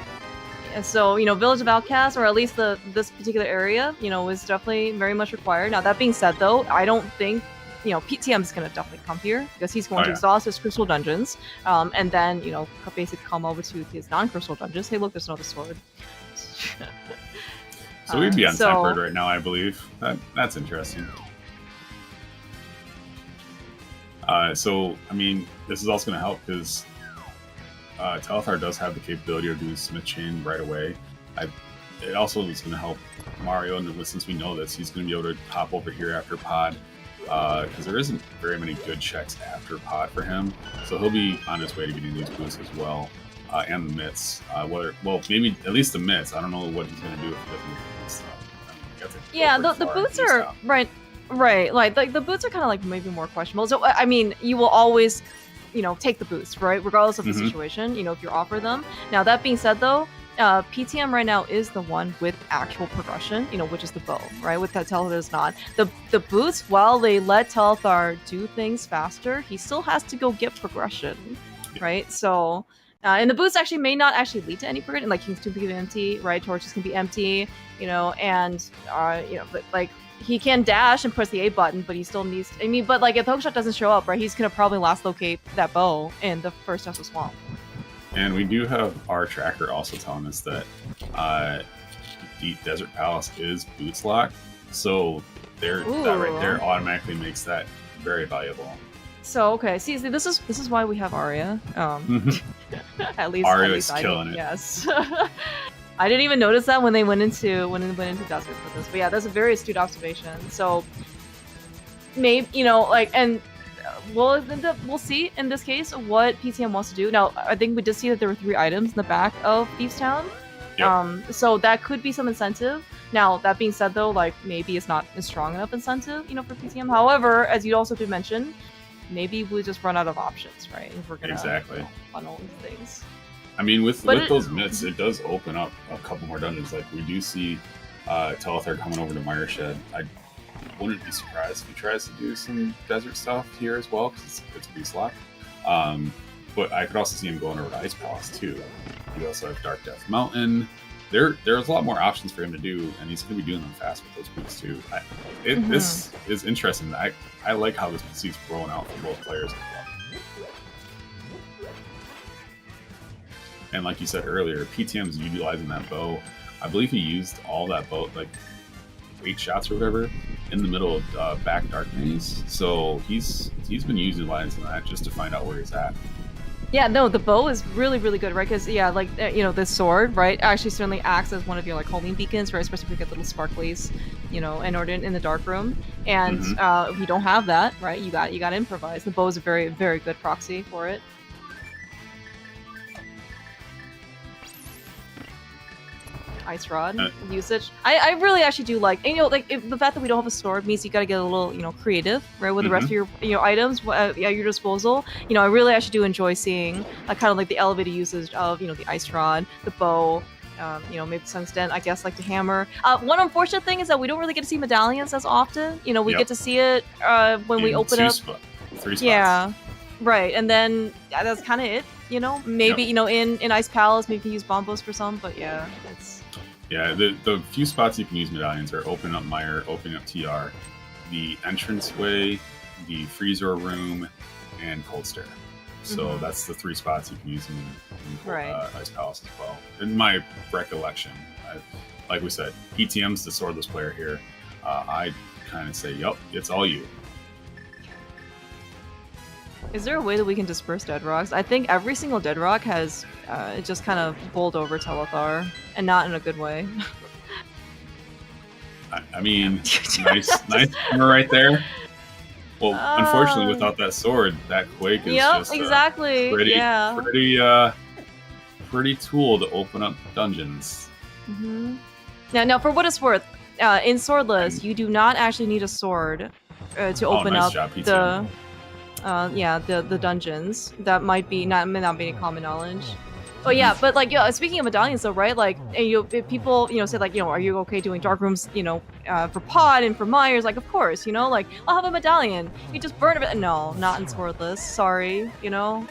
And so Village of Outcasts, or at least this particular area, is definitely very much required. Now that being said, though, I don't think PTM is going to definitely come here, because he's going to exhaust his crystal dungeons, and then basically come over to his non-crystal dungeons. Hey, look, there's another sword. So we'd be untempered right now, I believe. That's interesting. So, I mean, this is also going to help, because Telethar does have the capability of doing Smith Chain right away. It also is going to help Mario, and since we know this, he's going to be able to hop over here after Pod, because there isn't very many good checks after Pod for him. So he'll be on his way to getting these boosts as well, and the mitts. Maybe at least the mitts. I don't know what he's going to do if he doesn't get the mitts, though. Yeah, the boots are right. Right, like the boots are kind of like maybe more questionable. So I mean, you will always, take the boost, right? Regardless of the situation, if you're offered them. Now that being said, though, PTM right now is the one with actual progression, which is the bow, right? With that Telethar is not. The boots, while they let Telethar do things faster, he still has to go get progression, right? So And the boots actually may not actually lead to any progression. Like King's Tomb can be empty, right? Torches can be empty, you know, and but like he can dash and press the A button, but he still needs. I mean, but like if the hookshot doesn't show up, right, he's gonna probably last locate that bow in the first Tesla Swamp. And we do have our tracker also telling us that the Desert Palace is boots locked, so that right there automatically makes that very valuable. So okay, see, this is why we have Arya. At least Arya's killing it. Yes. I didn't even notice that when they went into deserts with this. But yeah, that's a very astute observation. So maybe, you know, like, and we'll see in this case what PTM wants to do. Now, I think we did see that there were 3 items in the back of Thieves Town. Yep. So that could be some incentive. Now, that being said, though, like maybe it's not a strong enough incentive, you know, for PTM. However, as you also did mention, maybe we just run out of options, right? If we're gonna funnel into things. I mean, with those myths, it does open up a couple more dungeons. Like we do see Telethar coming over to Mireshed. I wouldn't be surprised if he tries to do some desert stuff here as well, because it's beast locked. But I could also see him going over to Ice Palace too. You also have Dark Death Mountain. There's a lot more options for him to do, and he's going to be doing them fast with those boots too. This is interesting. I like how this PC's rolling out for both players. And like you said earlier, PTM's utilizing that bow. I believe he used all that bow, like 8 shots or whatever, in the middle of back Dark Maze. So he's been utilizing that just to find out where he's at. Yeah, no, the bow is really, really good, right? Because, yeah, like, you know, this sword, right, actually certainly acts as one of your, like, homing beacons, right? Especially if you get little sparklies, you know, in the dark room. And if you don't have that, right, you got to improvise. The bow is a very, very good proxy for it. Ice rod usage. I really actually do like, and, you know, like the fact that we don't have a sword means you got to get a little, you know, creative, right, with the rest of your items at your disposal. You know, I really actually do enjoy seeing kind of like the elevated usage of, you know, the ice rod, the bow, you know, maybe to some extent, I guess, like the hammer. One unfortunate thing is that we don't really get to see medallions as often. You know, we get to see it when we open up. 3 spots. Yeah, right, and then that's kind of it. You know, maybe you know in Ice Palace, maybe you can use bombos for some, but yeah, it's. Yeah, the few spots you can use medallions are open up Mire, open up TR, the entranceway, the freezer room, and cold stare. So that's the 3 spots you can use in Ice Palace as well. In my recollection, like we said, PTM's the swordless player here. I kind of say, yup, it's all you. Is there a way that we can disperse dead rocks? I think every single dead rock has just kind of bowled over Telethar, and not in a good way. I mean, nice hammer right there. Well, unfortunately, without that sword, that Quake is just exactly. pretty tool to open up dungeons. Now, for what it's worth, in Swordless, you do not actually need a sword to open up the dungeons. That might not be any common knowledge. Oh yeah, but like, speaking of medallions though, right? Like, if people, you know, say like, you know, are you okay doing dark rooms, you know, for Pod and for Myers? Like, of course, you know, like, I'll have a medallion. You just burn it. No, not in Swordless. Sorry, you know.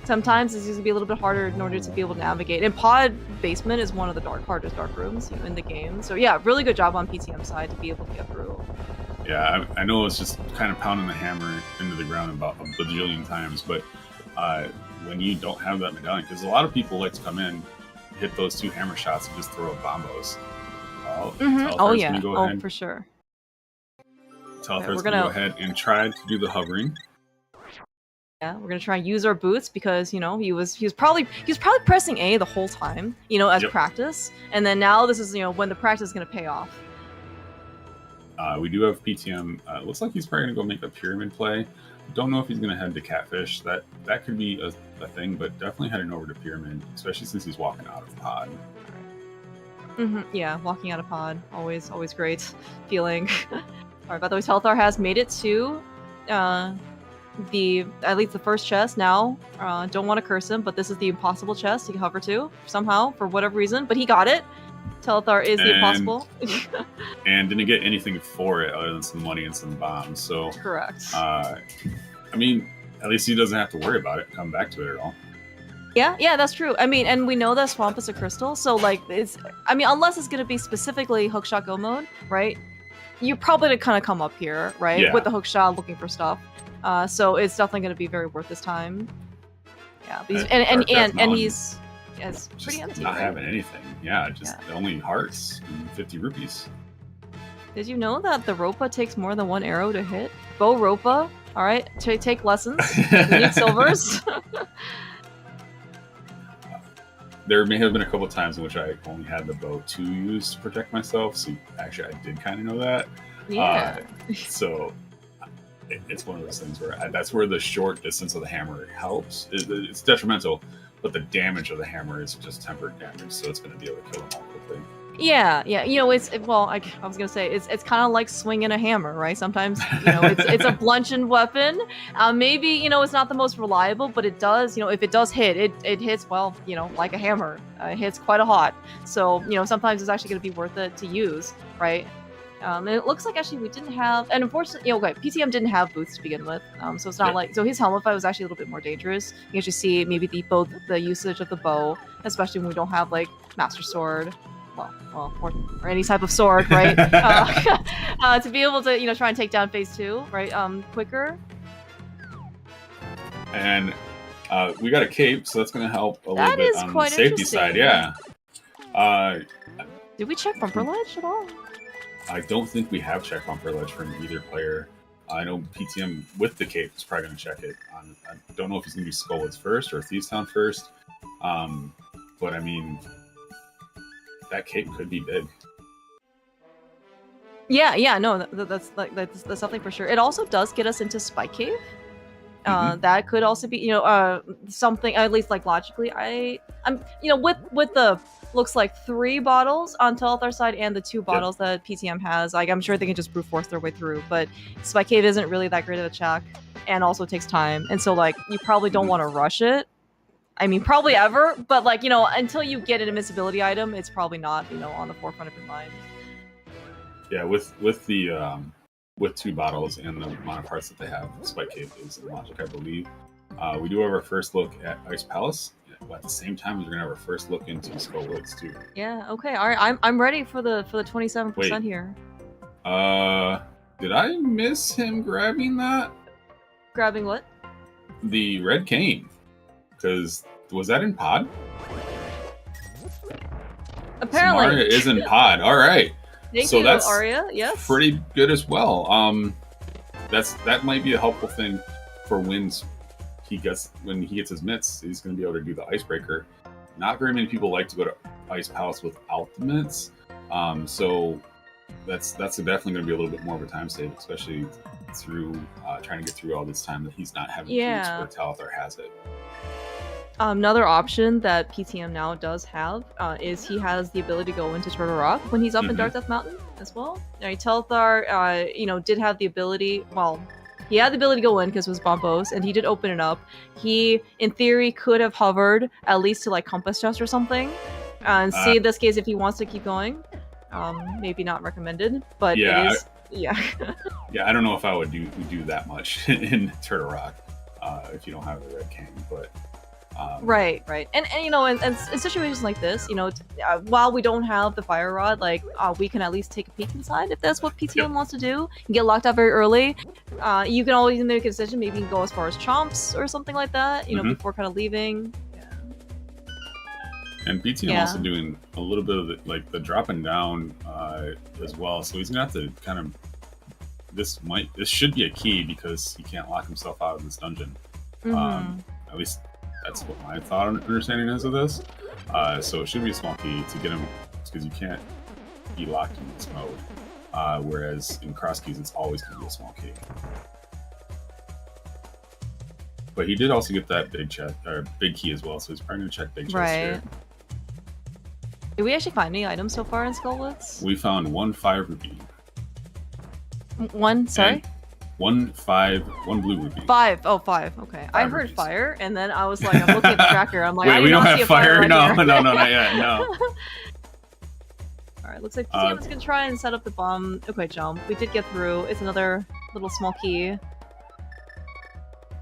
Sometimes it's going to be a little bit harder in order to be able to navigate. And Pod Basement is one of the hardest dark rooms, you know, in the game. So yeah, really good job on PTM side to be able to get through. Yeah, I know it's just kind of pounding the hammer into the ground about a bajillion times, but when you don't have that medallion, because a lot of people like to come in, hit those 2 hammer shots, and just throw up bombos. For sure. Telethar's gonna go ahead and try to do the hovering. Yeah, we're gonna try and use our boots because, you know, he was probably pressing A the whole time, you know, as practice, and then now this is, you know, when the practice is gonna pay off. We do have PTM. Looks like he's probably gonna go make a pyramid play. Don't know if he's gonna head to Catfish. That could be a thing, but definitely heading over to Pyramid, especially since he's walking out of Pod. Yeah, walking out of Pod, always great feeling. Alright, by the way, Telethar has made it to at least the first chest now. Don't want to curse him, but this is the impossible chest he can hover to somehow for whatever reason, but he got it. Telethar is the impossible. And didn't get anything for it other than some money and some bombs. So correct. I mean, at least he doesn't have to worry about it, come back to it at all. Yeah, that's true. I mean, and we know that Swamp is a crystal, so like unless it's gonna be specifically hookshot go mode, right? You're probably gonna kind of come up here, right? Yeah. With the hookshot looking for stuff. So it's definitely gonna be very worth his time. Yeah, but he's pretty empty. Not right? having anything. Yeah, just only hearts and 50 rupees. Did you know that the Ropa takes more than one arrow to hit? Bow Ropa, alright, take lessons. We need silvers. There may have been a couple times in which I only had the bow to use to protect myself, so actually I did kind of know that. Yeah. So it's one of those things where that's where the short distance of the hammer helps. It's detrimental, but the damage of the hammer is just tempered damage, so it's going to be able to kill them all quickly. Yeah. You know, I was gonna say it's kind of like swinging a hammer, right? Sometimes it's a bludgeon weapon. Maybe it's not the most reliable, but it does. If it does hit, it hits well. Like a hammer, it hits quite a lot. So sometimes it's actually gonna be worth it to use, right? And it looks like actually we didn't have, and unfortunately, PTM didn't have boots to begin with. So it's not so his helmet fight was actually a little bit more dangerous. You can actually see maybe the usage of the bow, especially when we don't have like Master Sword. Well, or any type of sword, right? To be able to, try and take down phase 2, right? Quicker. And we got a cape, so that's going to help a little bit on the safety side. Yeah. Did we check bumper ledge at all? I don't think we have checked bumper ledge from either player. I know PTM with the cape is probably going to check it. I don't know if he's going to do Skullwoods first or Thieves Town first. But I mean, that cape could be big. Yeah, no, that's something for sure. It also does get us into Spike Cave. That could also be, something, at least like logically. I'm with the looks like 3 bottles on Telethar side and the 2 bottles that PTM has. Like, I'm sure they can just brute force their way through. But Spike Cave isn't really that great of a check, and also takes time. And so like you probably don't want to rush it. I mean, probably ever, but like, until you get an invincibility item, it's probably not, on the forefront of your mind. Yeah, with the with 2 bottles and the amount of parts that they have, Spike Cave is the logic, I believe. We do have our first look at Ice Palace. At the same time, we're gonna have our first look into Skullwoods too. Yeah. Okay. All right. I'm ready for the 27% here. Did I miss him grabbing that? Grabbing what? The red cane. Because was that in pod? Apparently, Maria is in pod. All right. Thank so you, that's Arya. Yes. Pretty good as well. That might be a helpful thing for when he gets his mitts. He's going to be able to do the icebreaker. Not very many people like to go to Ice Palace without the mitts. So that's definitely going to be a little bit more of a time save, especially through trying to get through all this time that he's not having to use where Telethar has it. Another option that PTM now does have is he has the ability to go into Turtle Rock when he's up in Dark Death Mountain as well. Telethar, did have the ability. Well, he had the ability to go in because it was Bombos, and he did open it up. He, in theory, could have hovered at least to like Compass Chest or something, and see in this case if he wants to keep going. Maybe not recommended, but it is. Yeah. I don't know if I would do that much in Turtle Rock if you don't have the red cane, but. Right, and in situations like this, while we don't have the fire rod, like we can at least take a peek inside if that's what PTM wants to do and get locked out very early. You can always make a decision. Maybe you can go as far as Chomps or something like that, before kind of leaving. Yeah. And PTM also doing a little bit of the dropping down as well. So he's gonna have to kind of. This should be a key because he can't lock himself out of this dungeon. At least. That's what my thought and understanding is of this. So it should be a small key to get him, because you can't be locked in this mode. Whereas in cross keys, it's always going to be a small key. But he did also get that big key as well, so he's probably going to check big chest here. Did we actually find any items so far in Skullwoods? We found 1 fire rupee. One, sorry? One blue rupee. 5. Oh, 5. Okay. I heard rupees. Fire, and then I was like, I'm looking at the tracker. I'm like, wait, we don't have fire? No, not yet. No. Alright, looks like PTM is going to try and set up the bomb. Okay, jump. We did get through. It's another little small key.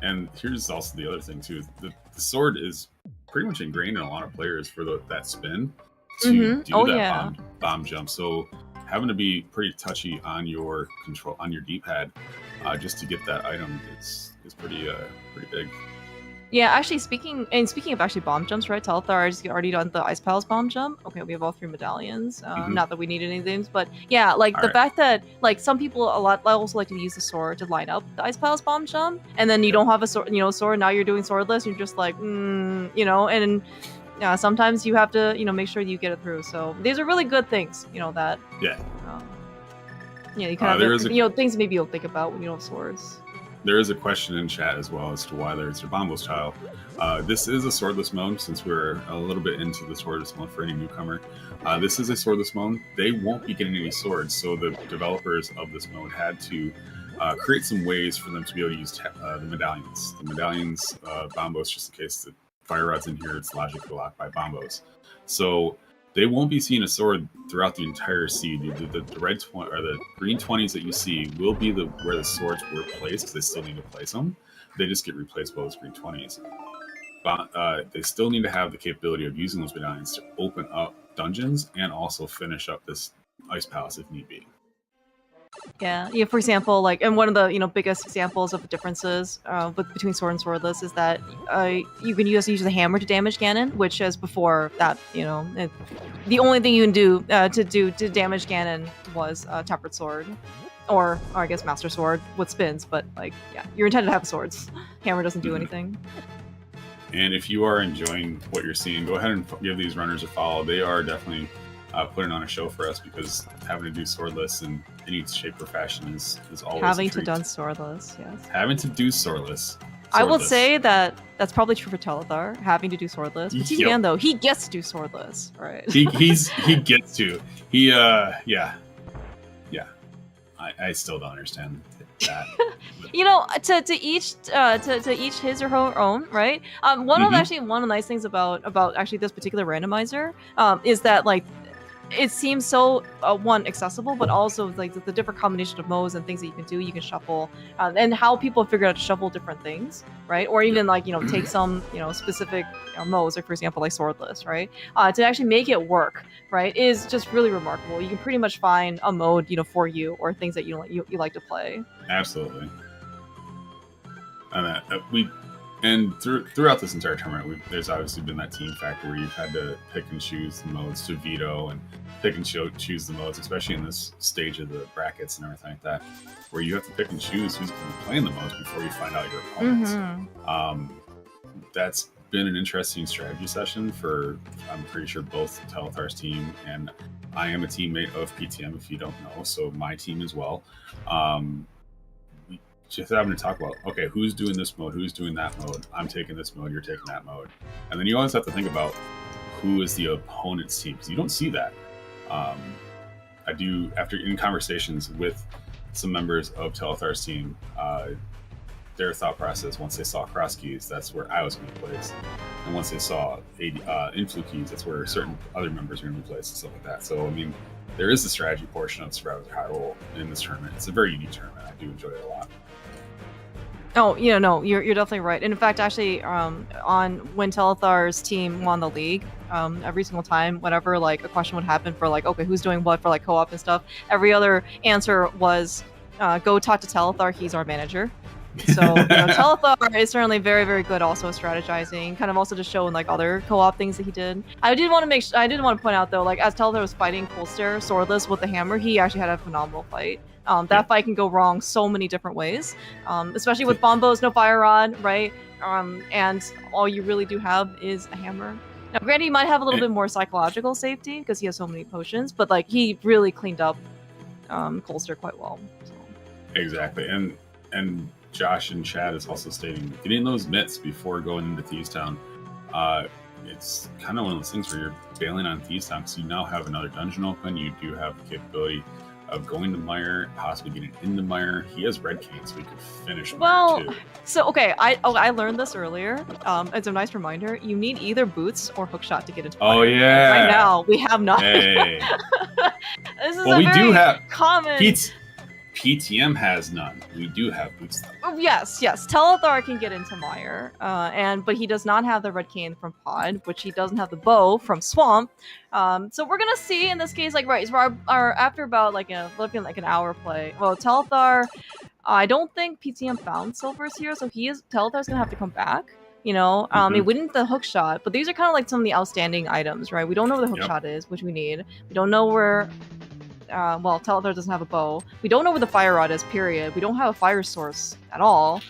And here's also the other thing, too. The sword is pretty much ingrained in a lot of players for that spin to do that bomb jump. So having to be pretty touchy on your control on your D-pad just to get that item is pretty big. Yeah, actually, speaking of actually bomb jumps, right? Telethar has already done the Ice Palace bomb jump. Okay, we have all 3 medallions. Not that we need any things, but yeah, like the fact that like some people also like to use the sword to line up the Ice Palace bomb jump, and then you don't have a sword, sword. Now you're doing swordless. You're just like, and sometimes you have to, make sure you get it through. So these are really good things, that. Yeah. You kind of things maybe you'll think about when you don't have swords. There is a question in chat as well as to why there's a Bombo style. This is a swordless mode, since we're a little bit into the swordless mode for any newcomer. This is a swordless mode. They won't be getting any swords, so the developers of this mode had to create some ways for them to be able to use the medallions. The medallions, Bombos, just in case the fire rod's in here, it's logically locked by Bombos. So they won't be seeing a sword throughout the entire seed. The red or the green 20s that you see will be where the swords were placed, because they still need to place them. They just get replaced by those green 20s. But they still need to have the capability of using those medallions to open up dungeons and also finish up this Ice Palace if need be. Yeah. For example, like, and one of the biggest examples of the differences between sword and swordless is that you can use the hammer to damage Ganon, which as before that the only thing you can do to damage Ganon was tempered sword, or I guess master sword with spins. But like, yeah, you're intended to have swords. Hammer doesn't do anything. And if you are enjoying what you're seeing, go ahead and give these runners a follow. They are definitely putting on a show for us, because having to do swordless in any shape or fashion is always having to do swordless. Yes, having to do swordless. I will say that's probably true for Telethar, having to do swordless. But TVN though, he gets to do swordless, right? he gets to. I still don't understand that. To each his or her own, right? One of the nice things about actually this particular randomizer is that like it seems so accessible, but also like the different combination of modes and things that you can do, you can shuffle, and how people figure out to shuffle different things, right? Or even like take some specific modes, like for example like swordless, right? To actually make it work, right, is just really remarkable. You can pretty much find a mode for you, or things that you like to play. Absolutely. And throughout this entire tournament, there's obviously been that team factor where you've had to pick and choose the modes to veto, and pick and choose the modes, especially in this stage of the brackets and everything like that, where you have to pick and choose who's going to be playing the most before you find out your opponents. That's been an interesting strategy session for, I'm pretty sure, both Telethar's team, and I am a teammate of PTM, if you don't know, so my team as well. Just having to talk about, okay, who's doing this mode, who's doing that mode, I'm taking this mode, you're taking that mode. And then you always have to think about who is the opponent's team, because you don't see that. I do, after in conversations with some members of Telethar's team, their thought process, once they saw cross keys, that's where I was going to be placed. And once they saw influ keys, that's where certain other members are going to be placed and stuff like that. So, I mean, there is the strategy portion of Survivor Hyrule in this tournament. It's a very unique tournament. I do enjoy it a lot. Oh, no, you're definitely right. And in fact, actually, on when Telethar's team won the league, every single time, whenever like a question would happen for like, okay, who's doing what for like co-op and stuff, every other answer was, go talk to Telethar. He's our manager. So Telethar is certainly very, very good also at strategizing, kind of also to show in like other co-op things that he did. I did want to point out though, like as Telethar was fighting Colster swordless with the hammer, he actually had a phenomenal fight. That fight can go wrong so many different ways, especially with Bombos, no fire rod, right? And all you really do have is a hammer. Now, granted, he might have a little bit more psychological safety because he has so many potions, but like he really cleaned up Colster quite well. So. Exactly, and Josh in chat is also stating, getting those mitts before going into Thieves Town, it's kind of one of those things where you're bailing on Thieves Town because you now have another dungeon open. You do have the capability of going to Mire, possibly getting into Mire. He has red cane, so he could finish Mire too. So okay, I learned this earlier. It's a nice reminder. You need either boots or hookshot to get into Mire. Oh yeah. Right now we have not. Hey. This is we do have common. PTM has none. We do have boots though. Oh, yes. Telethar can get into Mire, but he does not have the red cane from Pod, which he doesn't have the bow from Swamp. So we're gonna see in this case, like, right, so after about like an hour play. Well, Telethar, I don't think PTM found silvers here, so Telethar's gonna have to come back. You know, it wouldn't the hook shot, but these are kind of like some of the outstanding items, right? We don't know where the hook shot is, which we need. We don't know where. Well, Telethar doesn't have a bow. We don't know where the fire rod is, period. We don't have a fire source at all.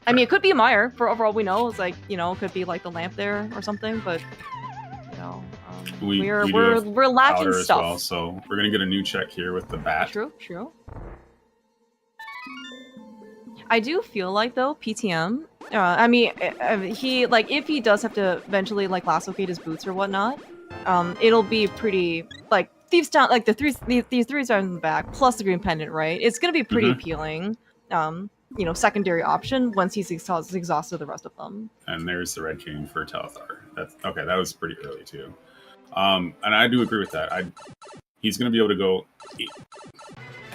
I mean, it could be a Mire, for all we know. It's like, you know, it could be like the lamp there or something, but, you know, we're lacking stuff. As well, so we're going to get a new check here with the bat. True. I do feel like, though, PTM, I mean, he, like, if he does have to eventually, like, lassocate his boots or whatnot, it'll be pretty, like, Thieves Down, like these three are in the back, plus the green pendant, right? It's gonna be pretty appealing, you know, secondary option once he's exhausted the rest of them. And there's the red cane for Telethar. That's okay. That was pretty early too, and I do agree with that. He's gonna be able to go.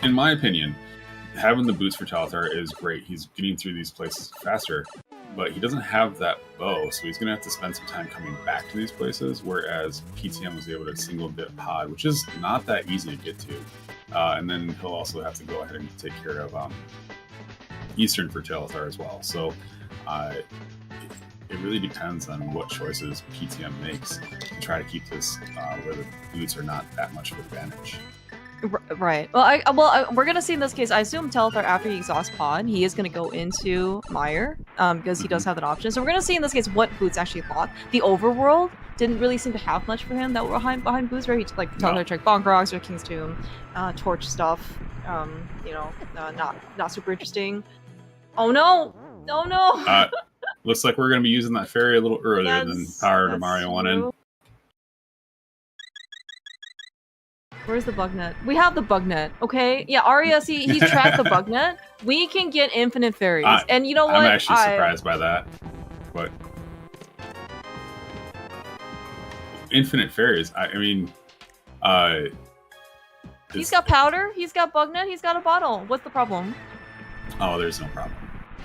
In my opinion, having the boots for Telethar is great. He's getting through these places faster. But he doesn't have that bow, so he's going to have to spend some time coming back to these places, whereas PTM was able to single dip Pod, which is not that easy to get to. And then he'll also have to go ahead and take care of Eastern for Telethar as well. So it really depends on what choices PTM makes to try to keep this where the boots are not that much of an advantage. Right. Well, we're gonna see in this case. I assume Telethar, after he exhausts Pod, he is gonna go into Mire, because he does have that option. So we're gonna see in this case what boots actually lock. The Overworld didn't really seem to have much for him that were behind boots, right? He like Telethar check Bonk Rocks or King's Tomb, torch stuff. You know, not super interesting. Oh no! Looks like we're gonna be using that fairy a little earlier than Power to Mario wanted. Where's the bug net? We have the bug net, okay? Yeah, Arya, he's tracked the bug net. We can get infinite fairies. And you know what? I'm actually surprised by that. But infinite fairies, I mean... he's got powder, he's got bug net, he's got a bottle. What's the problem? Oh, there's no problem.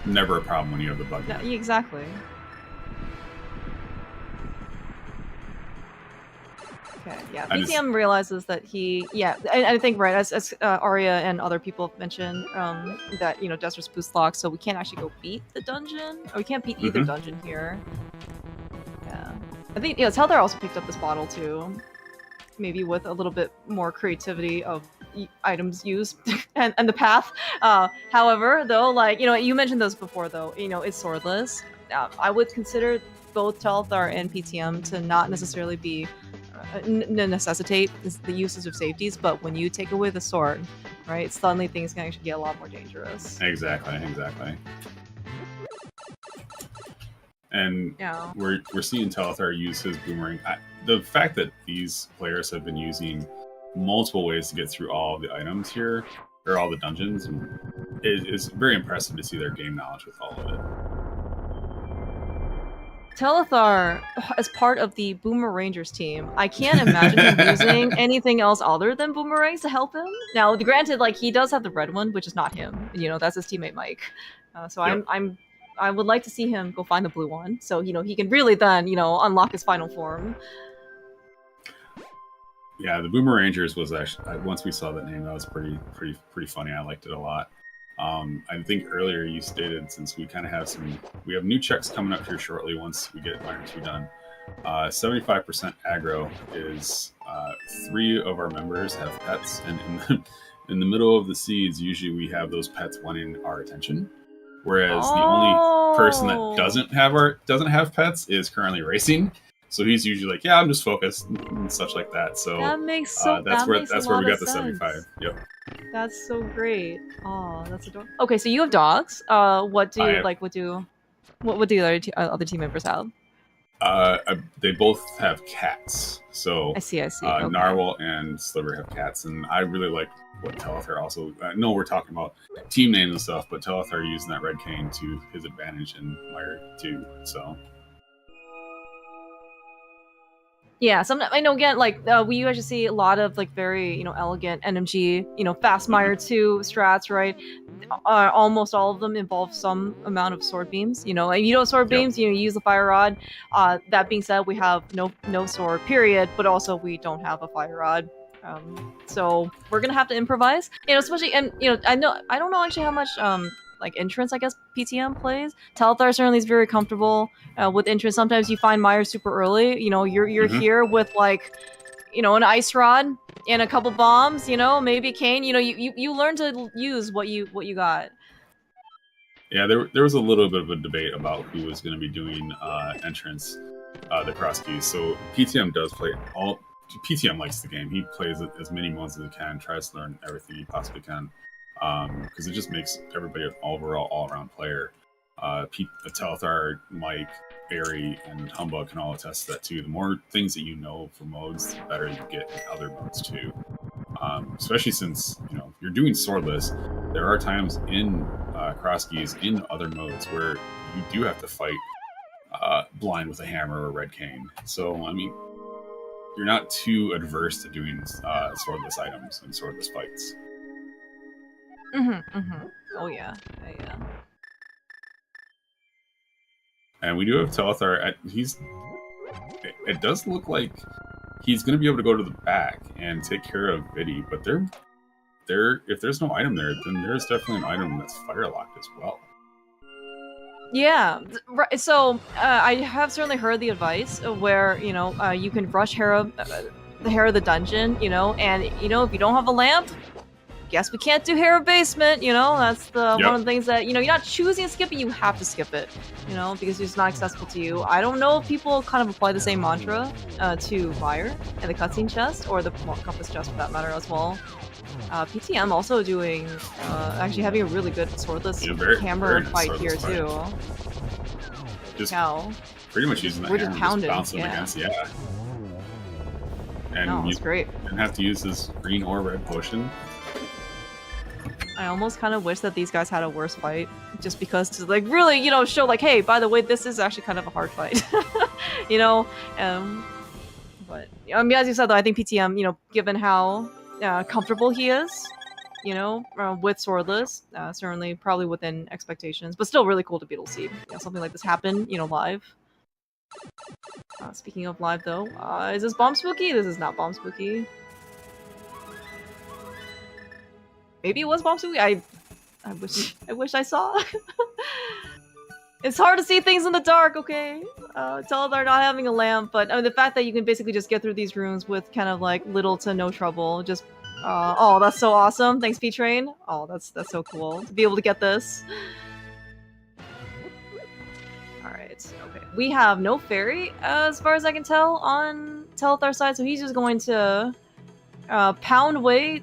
Never a problem when you have the bug net. Yeah, exactly. Okay, yeah. PTM realizes that I think, right, as Arya and other people have mentioned, that, you know, Dester's boost locked, so we can't actually go beat the dungeon, or we can't beat either dungeon here. Yeah. I think, you know, Telethar also picked up this bottle, too. Maybe with a little bit more creativity of items used and the path. However, though, like, you know, you mentioned those before, though, you know, it's swordless. I would consider both Telethar and PTM to not necessarily be necessitate the usage of safeties, but when you take away the sword, right, suddenly things can actually get a lot more dangerous. Exactly. And we're seeing Telethar use his boomerang. The fact that these players have been using multiple ways to get through all of the items here, or all the dungeons, is very impressive to see their game knowledge with all of it. Telethar, as part of the Boomerangers team, I can't imagine him using anything else other than boomerangs to help him. Now, granted, like, he does have the red one, which is not him. You know, that's his teammate Mike. I would like to see him go find the blue one, so, you know, he can really then, you know, unlock his final form. Yeah, the Boomerangers was actually, once we saw that name, that was pretty funny. I liked it a lot. I think earlier you stated, since we kind of have we have new checks coming up here shortly once we get Mire 2 done. 75% aggro is 3 of our members have pets, and in the middle of the seeds, usually we have those pets wanting our attention. Whereas the only person that doesn't have pets is currently racing. So he's usually like, yeah, I'm just focused and such like that. So that makes that's where we got the sense. 75. Yep. That's so great. Oh, that's adorable. Okay, so you have dogs. What do the other team members have? They both have cats. So I see. Okay. Narwhal and Sliver have cats, and I really like what Telethar also. No, we're talking about team names and stuff, but Telethar using that red cane to his advantage in Mire 2. So. Yeah, sometimes I know again, like we actually see a lot of like very elegant NMG, fast Mire 2 strats, right? Almost all of them involve some amount of sword beams. Sword beams, you use the fire rod. That being said, we have no sword period, but also we don't have a fire rod. So we're gonna have to improvise. Especially and I don't know actually how much like entrance I guess PTM plays. Telethar certainly is very comfortable with entrance. Sometimes you find Mire super early. You're here with like an ice rod and a couple bombs. Maybe a cane. You learn to use what you got. Yeah, there was a little bit of a debate about who was going to be doing entrance, the cross keys. So PTM does play all. PTM likes the game. He plays as many modes as he can, tries to learn everything he possibly can, because it just makes everybody an overall all-around player. Telethar, Mike, Barry, and Humbug can all attest to that too. The more things that you know for modes, the better you get in other modes too. Especially since you're doing swordless, there are times in cross keys in other modes where you do have to fight blind with a hammer or red cane. So I mean, you're not too adverse to doing swordless items and swordless fights. Oh yeah. And we do have Telethar. It does look like he's going to be able to go to the back and take care of Biddy, but if there's no item there, then there's definitely an item that's fire locked as well. Yeah, right. So I have certainly heard the advice where you can rush the Hera the dungeon, and if you don't have a lamp, guess we can't do Hera basement. That's one of the things that you're not choosing to skip it, you have to skip it, because it's not accessible to you. I don't know if people kind of apply the same mantra to Mire and the cutscene chest or the compass chest for that matter as well. PTM also doing actually having a really good swordless hammer fight here too. Just pretty much using the We're hammer, just pounding, bouncing against, And it's great. And have to use this green or red potion. I almost kind of wish that these guys had a worse fight, just because to like really, show like, hey, by the way, this is actually kind of a hard fight, But I mean, as you said, though, I think PTM, given how comfortable he is, with swordless, certainly probably within expectations, but still really cool to be able to see something like this happen, live. Speaking of live, though, is this Bomb Spooky? This is not Bomb Spooky. Maybe it was Bomb Spooky. I wish I saw. It's hard to see things in the dark. Okay, Telethar not having a lamp, but the fact that you can basically just get through these rooms with kind of like little to no trouble. Just oh, that's so awesome. Thanks, P-Train. Oh, that's so cool to be able to get this. All right. Okay. We have no fairy, as far as I can tell, on Telethar's side, so he's just going to pound away,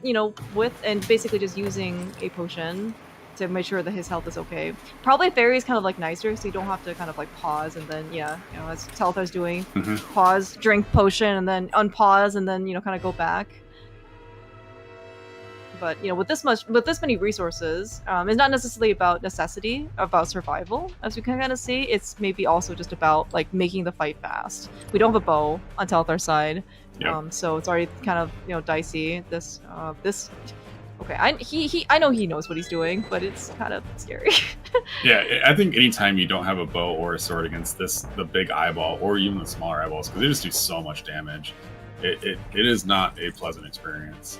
with and basically just using a potion to make sure that his health is okay. Probably fairy is kind of like nicer, so you don't have to kind of like pause and then as Telethar's doing, pause, drink potion, and then unpause, and then kind of go back. But with this many resources, it's not necessarily about necessity, about survival, as we can kind of see. It's maybe also just about like making the fight fast. We don't have a bow on Telethar's side, so it's already kind of dicey. This okay, I know he knows what he's doing, but it's kind of scary. Yeah, I think anytime you don't have a bow or a sword against the big eyeball or even the smaller eyeballs, because they just do so much damage, it is not a pleasant experience.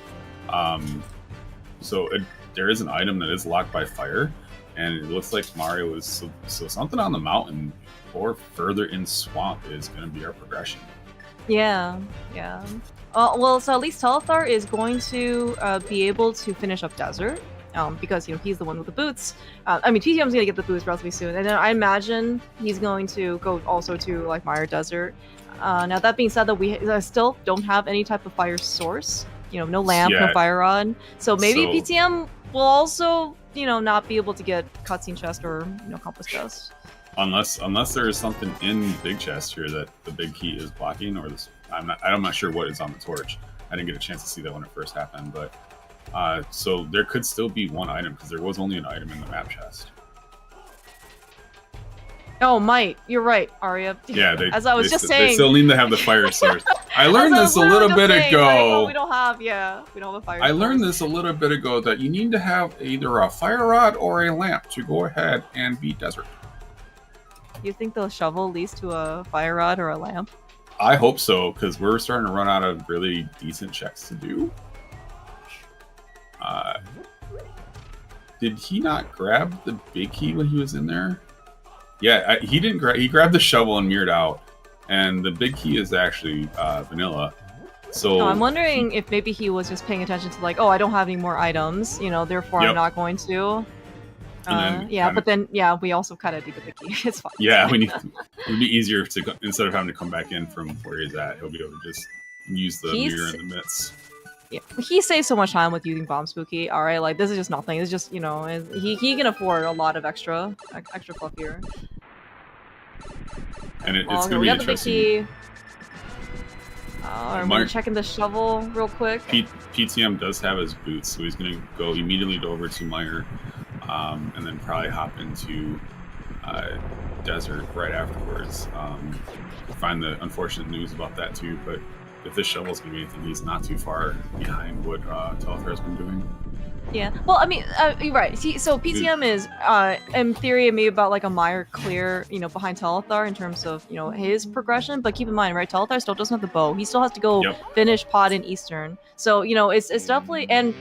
So there is an item that is locked by fire, and it looks like Mario is so something on the mountain or further in swamp is going to be our progression. Yeah. Well, so at least Telethar is going to be able to finish up Desert, because he's the one with the boots. I mean, PTM's gonna get the boots relatively soon, and then I imagine he's going to go also to like Mire Desert. Now that being said, though, we still don't have any type of fire source. No lamp, no fire rod. So maybe PTM will also, not be able to get cutscene chest or compass chest. Unless there is something in big chest here that the big key is blocking, or this, I'm not sure what is on the torch. I didn't get a chance to see that when it first happened, but so there could still be one item because there was only an item in the map chest. Oh, might. You're right, Arya. Yeah, as I was just saying, they still need to have the fire source. I learned this a little bit ago. Like, well, we don't have a fire. I learned this a little bit ago that you need to have either a fire rod or a lamp to go ahead and beat desert. You think the shovel leads to a fire rod or a lamp? I hope so, because we're starting to run out of really decent checks to do. Did he not grab the big key when he was in there? Yeah, he didn't grab. He grabbed the shovel and mirrored out, and the big key is actually vanilla. So I'm wondering if maybe he was just paying attention to like, oh, I don't have any more items, you know, therefore I'm not going to. But then we also kind of need the big key. It's fine. Yeah, it would be easier to instead of having to come back in from where he's at, he'll be able to just use the mirror in the midst. Yeah, he saves so much time with using Bomb Spooky. All right, like this is just nothing. It's just, you know, he can afford a lot of extra fluff here. And it's going to be interesting. We're checking the shovel real quick. PTM does have his boots, so he's going to go immediately over to Meyer, and then probably hop into Desert right afterwards. Find the unfortunate news about that too, but if this shovel's going to be anything, he's not too far behind what Telethar been doing. Yeah, well, I mean, you're right. So PTM is, in theory, maybe about like a Meyer clear, you know, behind Telethar in terms of, you know, his progression. But keep in mind, right, Telethar still doesn't have the bow. He still has to go finish Pod in Eastern. So, you know, it's definitely, and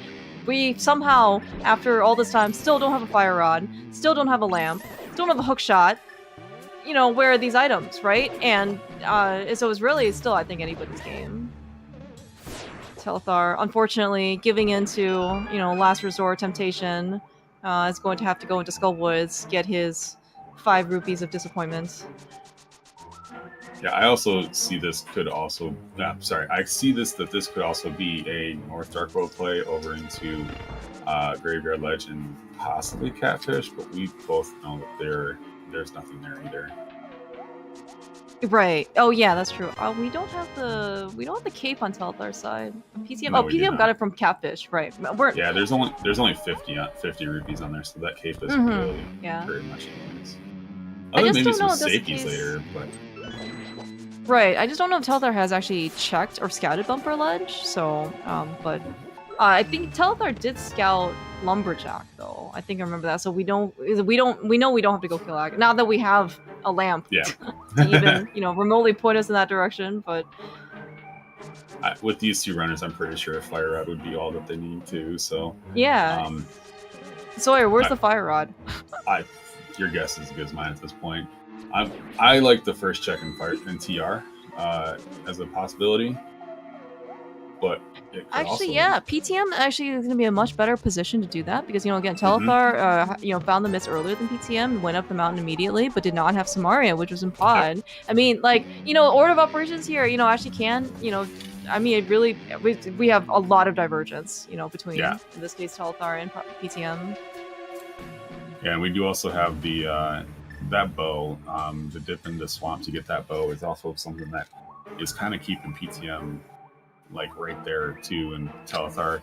we somehow, after all this time, still don't have a fire rod, still don't have a lamp, still don't have a hook shot. You know, where are these items, right? And so it's really still, I think, anybody's game. Telethar, unfortunately, giving into, you know, last resort temptation, is going to have to go into Skullwoods, get his 5 rupees of disappointment. Yeah, I also see this could also... I see this could also be a North Dark World play over into Graveyard Ledge and possibly Catfish, but we both know that there's nothing there either. Right. Oh yeah, that's true. We don't have the cape on Telthar's side. PTM. No, PTM got it from Catfish. Right. Yeah, there's only 50 rupees on there, so that cape doesn't really very much anyways. Other than maybe some safeties later, but. Right. I just don't know if Telethar has actually checked or scouted Bumper Ledge. So, but I think Telethar did scout Lumberjack though. I think I remember that. So we know we don't have to go kill Ag. Now that we have a lamp to even, you know, remotely point us in that direction, but with these 2 runners, I'm pretty sure a fire rod would be all that they need too. So yeah. Sawyer, where's the fire rod? Your guess is as good as mine at this point. I like the first check in TR as a possibility, but actually, PTM actually is going to be a much better position to do that because, you know, again, Telethar, you know, found the mist earlier than PTM, went up the mountain immediately, but did not have Samaria, which was in Pod. I mean, like, you know, order of operations here, you know, actually can, you know, I mean, it really, we have a lot of divergence, you know, between, in this case, Telethar and PTM. Yeah, and we do also have the that bow, the dip in the swamp to get that bow is also something that is kind of keeping PTM like right there too, and Telethar,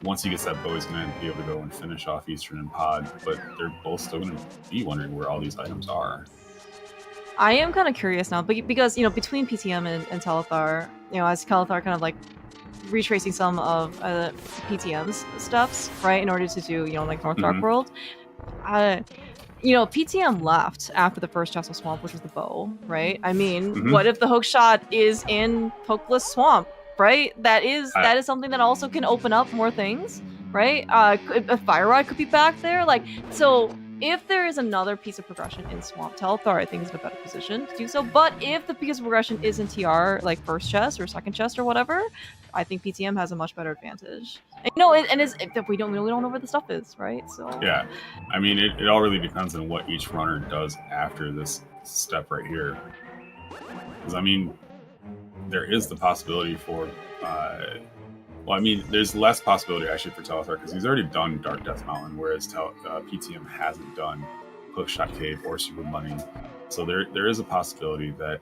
once he gets that bow, he's going to be able to go and finish off Eastern and Pod, but they're both still going to be wondering where all these items are. I am kind of curious now, because, you know, between PTM and Telethar, you know, as Telethar kind of like retracing some of PTM's stuffs, right, in order to do, you know, like North Dark World, you know, PTM left after the first chest of Swamp, which was the bow, right? I mean, what if the hook shot is in Pokeless Swamp? Right, that is something that also can open up more things, right? A fire rod could be back there, like, so if there is another piece of progression in Swamp, Telethar I think is in a better position to do so. But if the piece of progression is in TR, like first chest or second chest or whatever, I think PTM has a much better advantage. And, you know, we don't know where the stuff is, right? So yeah, I mean, it all really depends on what each runner does after this step right here, because I mean, there is the possibility for, well, I mean, there's less possibility actually for Telethar because he's already done Dark Death Mountain, whereas PTM hasn't done Hookshot Cave or Super Money. So there is a possibility that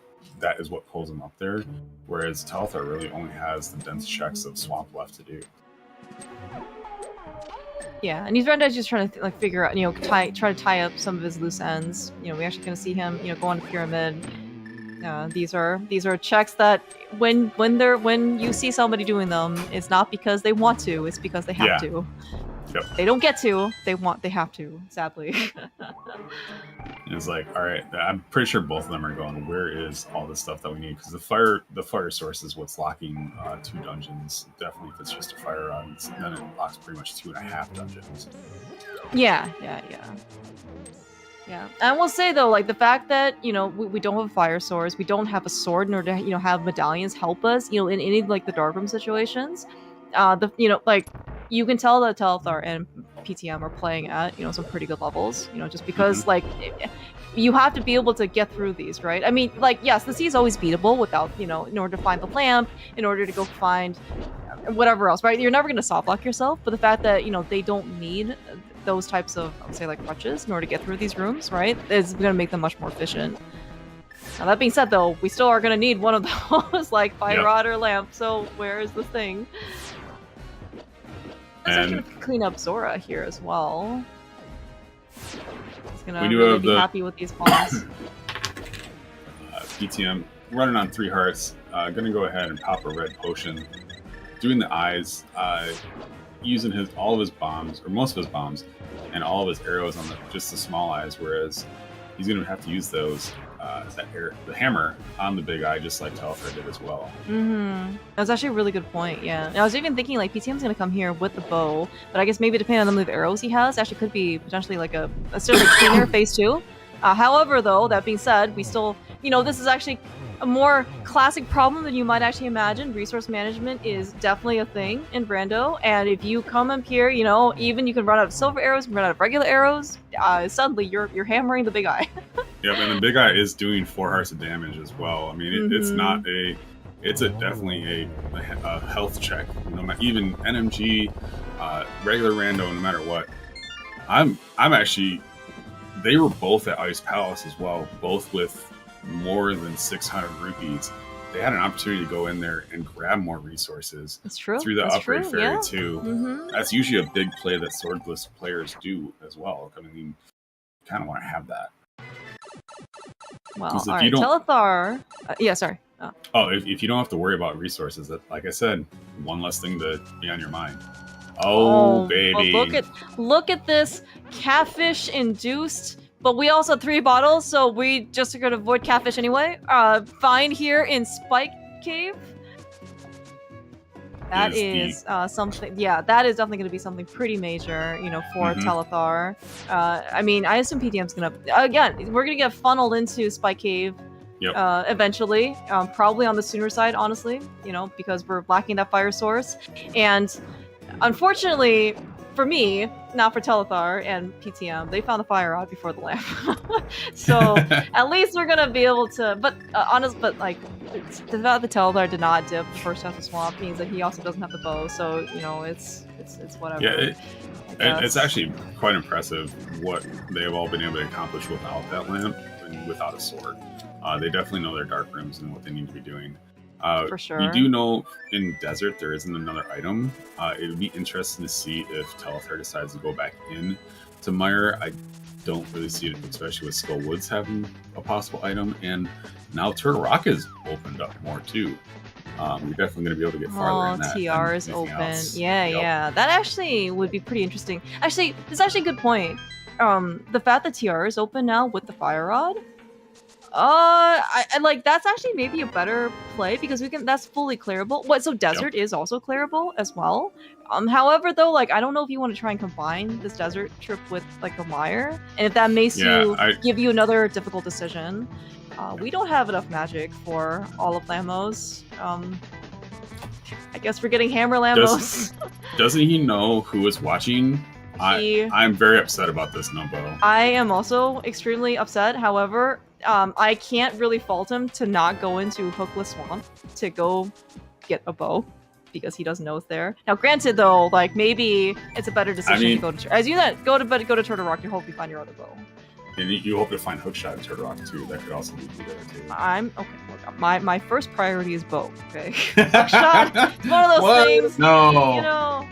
is what pulls him up there, whereas Telethar really only has the dense checks of Swamp left to do. Yeah, and he's right now just trying to like figure out, you know, try to tie up some of his loose ends. You know, we're actually going to see him, you know, go on to Pyramid. These are checks that when you see somebody doing them, it's not because they want to, it's because they have to. Yep. They don't get to, they have to, sadly. It's like, all right, I'm pretty sure both of them are going, where is all the stuff that we need? Because the fire source is what's locking 2 dungeons. Definitely, if it's just a fire rod, then it locks pretty much 2.5 dungeons. Yeah. I will say though, like the fact that we don't have a fire source, we don't have a sword in order to have medallions help us, in any like the darkroom situations. Like you can tell that Telethar and PTM are playing at some pretty good levels. Just because like you have to be able to get through these, right? I mean, like yes, the sea is always beatable without in order to find the lamp, in order to go find whatever else, right? You're never going to soft lock yourself, but the fact that they don't need those types of, I would say, like crutches in order to get through these rooms, right, is going to make them much more efficient. Now that being said, though, we still are going to need one of those, like fire rod or lamp. So where is the thing? Let's actually clean up Zora here as well. He's gonna really be happy with these bombs. PTM running on 3 hearts. Gonna go ahead and pop a red potion. Doing the eyes. Using all of his bombs, or most of his bombs, and all of his arrows on just the small eyes, whereas he's going to have to use those the hammer on the big eye, just like Telethar did as well. That's actually a really good point. Yeah, and I was even thinking like PTM's going to come here with the bow, but I guess maybe depending on the number of arrows he has, actually could be potentially like a still like cleaner phase 2. However, though, that being said, we still this is actually a more classic problem than you might actually imagine. Resource management is definitely a thing in Brando, and if you come up here, even you can run out of silver arrows, run out of regular arrows, suddenly you're hammering the big eye. Yep, and the big eye is doing 4 hearts of damage as well. I mean, it's definitely a health check. Even NMG, regular rando, no matter what. I'm actually. They were both at Ice Palace as well, both with more than 600 rupees. They had an opportunity to go in there and grab more resources. That's true. Through the upgrade fairy too. Mm-hmm. That's usually a big play that swordless players do as well. I mean, you kind of want to have that. Well, all right, Telethar. Sorry. If you don't have to worry about resources, that, like I said, one less thing to be on your mind. Oh baby! Well, look at this catfish induced. But we also have 3 bottles, so we just are gonna avoid catfish anyway. Find here in Spike Cave. That is something. Yeah, that is definitely gonna be something pretty major, for Telethar. I mean, I assume PTM's gonna we're gonna get funneled into Spike Cave. Yep. Eventually, probably on the sooner side, honestly. Because we're lacking that fire source, and unfortunately. For me, not for Telethar and PTM, they found the fire rod before the lamp. So at least we're gonna be able to. But the fact that Telethar did not dip the first half of Swamp means that he also doesn't have the bow. So it's whatever. Yeah, it's actually quite impressive what they have all been able to accomplish without that lamp and without a sword. They definitely know their dark rooms and what they need to be doing. For sure. You do know in Desert there isn't another item. It would be interesting to see if Telethar decides to go back in to Mire. I don't really see it, especially with Skull Woods having a possible item. And now Turtle Rock is opened up more too. We're definitely going to be able to get farther in that. TR is open. Else. Yeah. That actually would be pretty interesting. Actually, this is actually a good point. The fact that TR is open now with the Fire Rod. I like that's actually maybe a better play because that's fully clearable. So Desert is also clearable as well. However, though, like I don't know if you want to try and combine this Desert trip with like the Mire, and if that makes give you another difficult decision. We don't have enough magic for all of Lamos. I guess we're getting Hammer Lamos. Doesn't he know who is watching? I'm very upset about this, Nobo. I am also extremely upset. However, I can't really fault him to not go into Hookless Swamp to go get a bow because he doesn't know it's there. Now, granted, though, like maybe it's a better decision to go to as you go to Turtle Rock. You hope you find your other bow. And you hope to find Hookshot in Turtle Rock too. That could also be there too. I'm okay. Look, my first priority is bow. Okay, Hookshot. It's one of those things. No.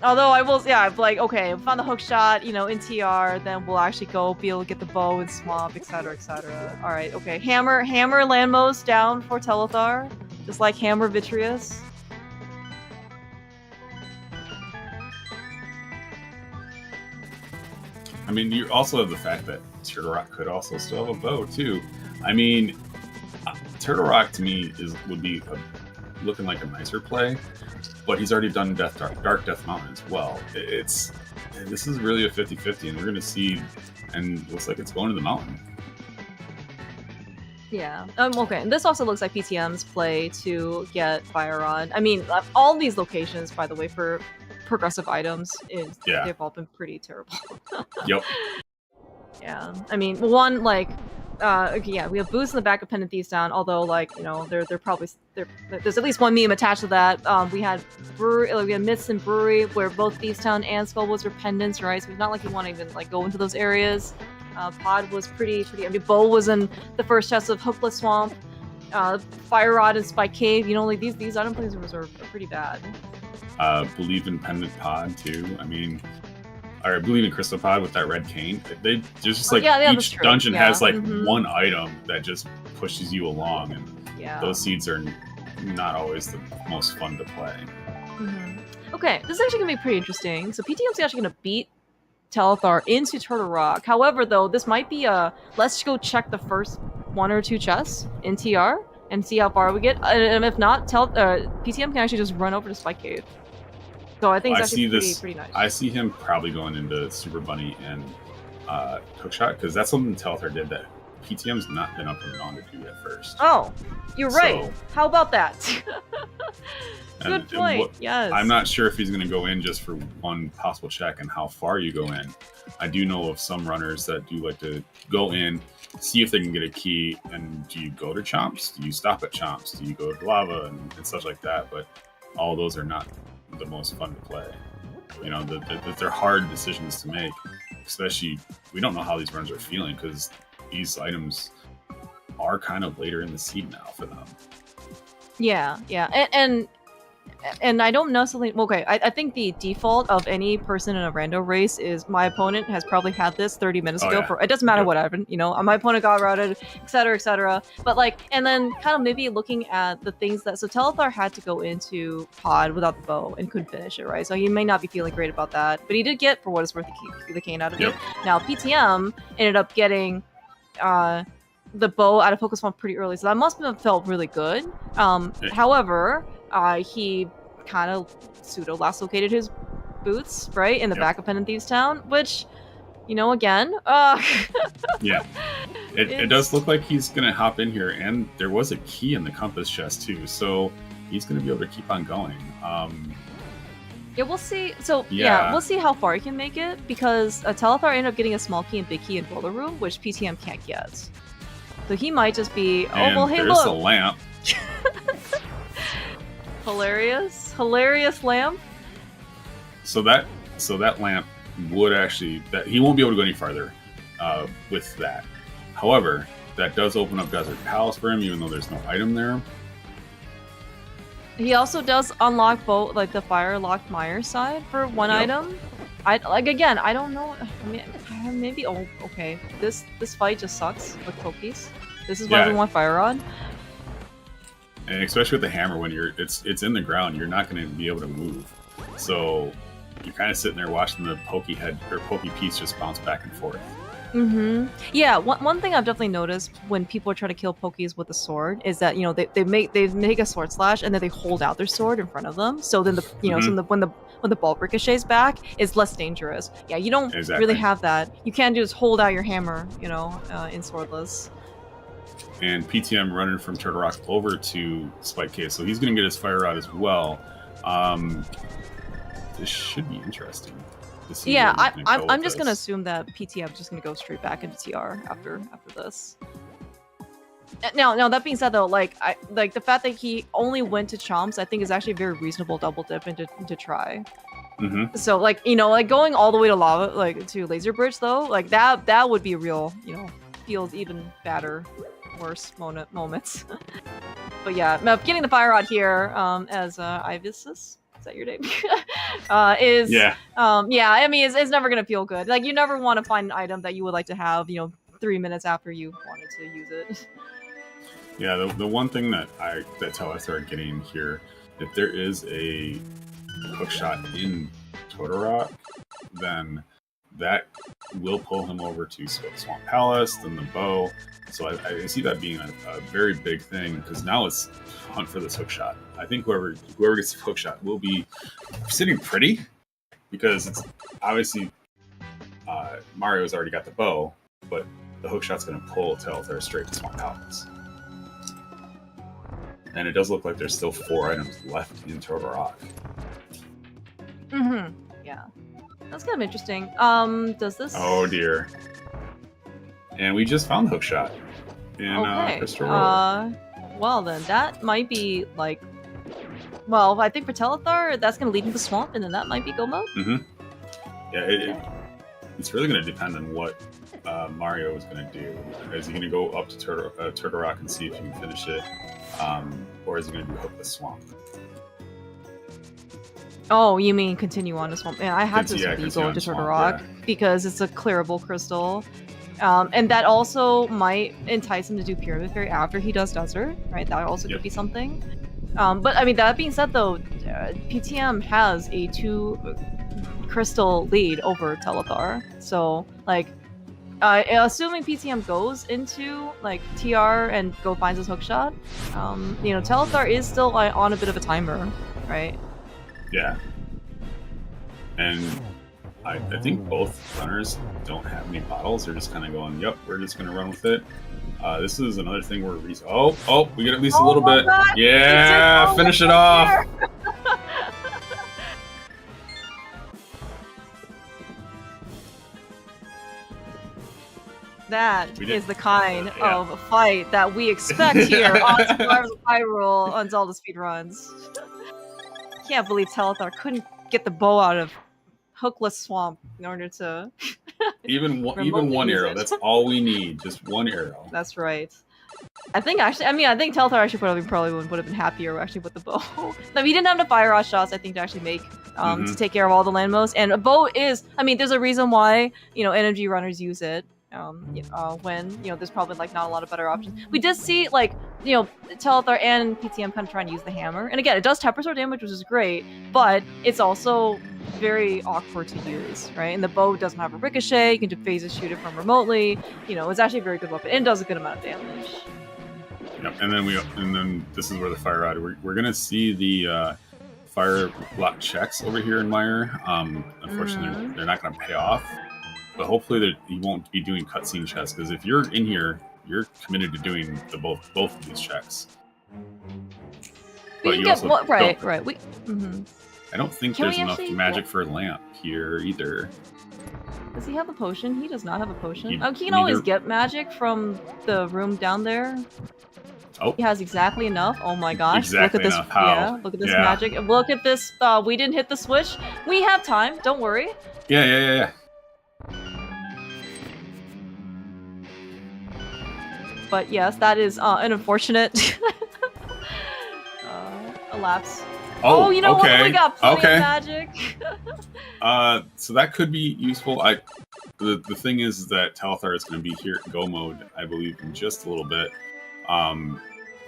Although I will, yeah, I'm like, okay, found the hook shot, you know, in TR, then we'll actually go be able to get the bow and swamp, etc., etc. All right, okay, hammer landmos down for Telethar, just like hammer Vitreous. I mean, you also have the fact that Turtle Rock could also still have a bow too. I mean, Turtle Rock to me would be looking like a nicer play, but he's already done Dark Death Mountain as well. This is really a 50-50, and we're going to see, and it looks like it's going to the mountain. Yeah. Okay. And this also looks like PTM's play to get Fire Rod. I mean, all these locations, by the way, for progressive items, they've all been pretty terrible. Yep. Yeah. I mean, one like. Yeah, we have boosts in the back of Pendant Thieves Down, although, like, you know, they're probably there's at least one meme attached to that. We had Myths and Brewery, where both Thieves Town and Skullwoods are pendants, right? So it's not like you want to even like go into those areas. Pod was pretty. I mean, Bow was in the first chest of Hookless Swamp. Fire Rod and Spike Cave. You know, like these item plays are pretty bad. Believe in Pendant Pod too. I mean. Or I believe in Crystal Pod with that red cane. There's just like each dungeon has like one item that just pushes you along, and those seeds are not always the most fun to play. Okay, this is actually gonna be pretty interesting. So PTM's actually gonna beat Telethar into Turtle Rock. However, though, this might be let's go check the first 1 or 2 chests in TR and see how far we get. And if not, PTM can actually just run over to Spike Cave. So I think it's actually pretty nice. I see him probably going into Super Bunny and Hookshot, because that's something Telethar did that PTM's not been up and on to do at first. Oh, you're right. So, how about that? Good point. Yes. I'm not sure if he's going to go in just for one possible check and how far you go in. I do know of some runners that do like to go in, see if they can get a key, and do you go to Chomps? Do you stop at Chomps? Do you go to Lava and such like that? But all those are not the most fun to play. You know, they're hard decisions to make, especially we don't know how these runs are feeling, because these items are kind of later in the seed now for them. Yeah, and I don't necessarily. Okay, I think the default of any person in a rando race is my opponent has probably had this 30 minutes ago. For it doesn't matter what happened, you know. My opponent got routed, etc., etc. But like, and then kind of maybe looking at the things that Telethar had to go into Pod without the bow and couldn't finish it, right? So he may not be feeling great about that, but he did get, for what it's worth, the cane out of it. Now PTM ended up getting the bow out of Focus Swamp pretty early, so that must have felt really good. However, he kind of pseudo last located his boots, right, in the back of Pendant Thieves Town, which, you know, again, it does look like he's gonna hop in here, and there was a key in the compass chest too, so he's gonna be able to keep on going. Yeah, we'll see. So we'll see how far he can make it, because Telethar ended up getting a small key and big key in Roller Room, which PTM can't get. So he might just be, hey, look! There's the lamp. Hilarious lamp. So that lamp would actually, that he won't be able to go any farther with that. However, that does open up Desert Palace for him, even though there's no item there. He also does unlock both, like the Fire Locked Mire side for one item. I don't know. I mean, maybe. Oh, okay. This fight just sucks with Pokies. This is why we want Fire Rod. And especially with the hammer, when it's in the ground, you're not going to be able to move. So you're kind of sitting there watching the Pokey head or Pokey piece just bounce back and forth. Yeah, one thing I've definitely noticed when people are trying to kill Pokies with a sword is that, you know, they make a sword slash and then they hold out their sword in front of them. So then when the ball ricochets back, it's less dangerous. Yeah, you don't really have that. You can't just hold out your hammer, you know, in swordless. And PTM running from Turtle Rock over to Spike Cave, so he's going to get his Fire Rod as well. This should be interesting. Yeah, I'm just going to assume that PTM is just going to go straight back into TR after this. Now that being said, though, like the fact that he only went to Chomps, I think is actually a very reasonable double dip into try. So, like, you know, like going all the way to Lava, like to Laser Bridge, though, like that would be real, you know, feels even badder, worse moments. But yeah, getting the Fire Rod here as Ivisus. Is that your name? is Yeah. yeah, I mean it's never gonna feel good. Like you never want to find an item that you would like to have, 3 minutes after you wanted to use it. Yeah, the one thing that Telethar are getting here, if there is a hookshot in Totorock, then that will pull him over to Swamp Palace, then the bow. So I see that being a very big thing, because now it's hunt for this hookshot. I think whoever gets the hookshot will be sitting pretty, because it's obviously Mario's already got the bow, but the hookshot's going to pull Telethar straight to Swamp Palace. And it does look like there's still 4 items left in Totorock. Mm-hmm. Yeah. That's kind of interesting. Does this... Oh dear. And we just found the hookshot in Crystal Road. Well then, that might be like... Well, I think for Telethar, that's going to lead him to Swamp, and then that might be go mode? Mm-hmm. Yeah, it's really going to depend on what Mario is going to do. Is he going to go up to Totorock and see if he can finish it? Or is he going to do Hookless Swamp? Oh, you mean continue on to Swamp? Yeah, I had to go into Swamp, Totorock because it's a clearable crystal. And that also might entice him to do Pyramid Fairy after he does Desert, right? That also could be something. But I mean, that being said though, PTM has a 2 crystal lead over Telethar. So, like, assuming PTM goes into like TR and go finds his hookshot, Telethar is still on a bit of a timer, right? Yeah. And I think both runners don't have any bottles. They're just kind of going, yep, we're just going to run with it. This is another thing where we get at least a little bit. God. Yeah, finish it off. That is the kind of fight that we expect here on Survivors of Hyrule on Zelda Speedruns. Can't believe Telethar couldn't get the bow out of Hookless Swamp in order to even one arrow. That's all we need. Just one arrow. That's right. I think Telethar actually probably would have been happier actually with the bow. No, he didn't have enough fire rod shots, I think, to actually make to take care of all the landmosts. And a bow is, there's a reason why energy runners use it. When there's probably like not a lot of better options. We did see Telethar and PTM kind of trying to use the hammer, and again, it does temper sword damage, which is great, but it's also very awkward to use, right? And the bow doesn't have a ricochet. You can just phases shoot it from remotely. It's actually a very good weapon and does a good amount of damage. Yep, and then this is where the fire rod. We're gonna see the fire block checks over here in Meyer. Unfortunately, they're not gonna pay off. But hopefully he won't be doing cutscene checks, because if you're in here, you're committed to doing both of these checks. But you also right. I don't think there's enough magic for a lamp here either. Does he have a potion? He does not have a potion. He can always get magic from the room down there. Oh. He has exactly enough. Oh my gosh. Exactly look at this. enough. How? Yeah, look at this magic. Look at this. We didn't hit the switch. We have time. Don't worry. Yeah. But yes, that is an unfortunate elapse. Oh, you know what? We got plenty of magic. So that could be useful. The thing is that Telethar is going to be here at Go mode, I believe, in just a little bit.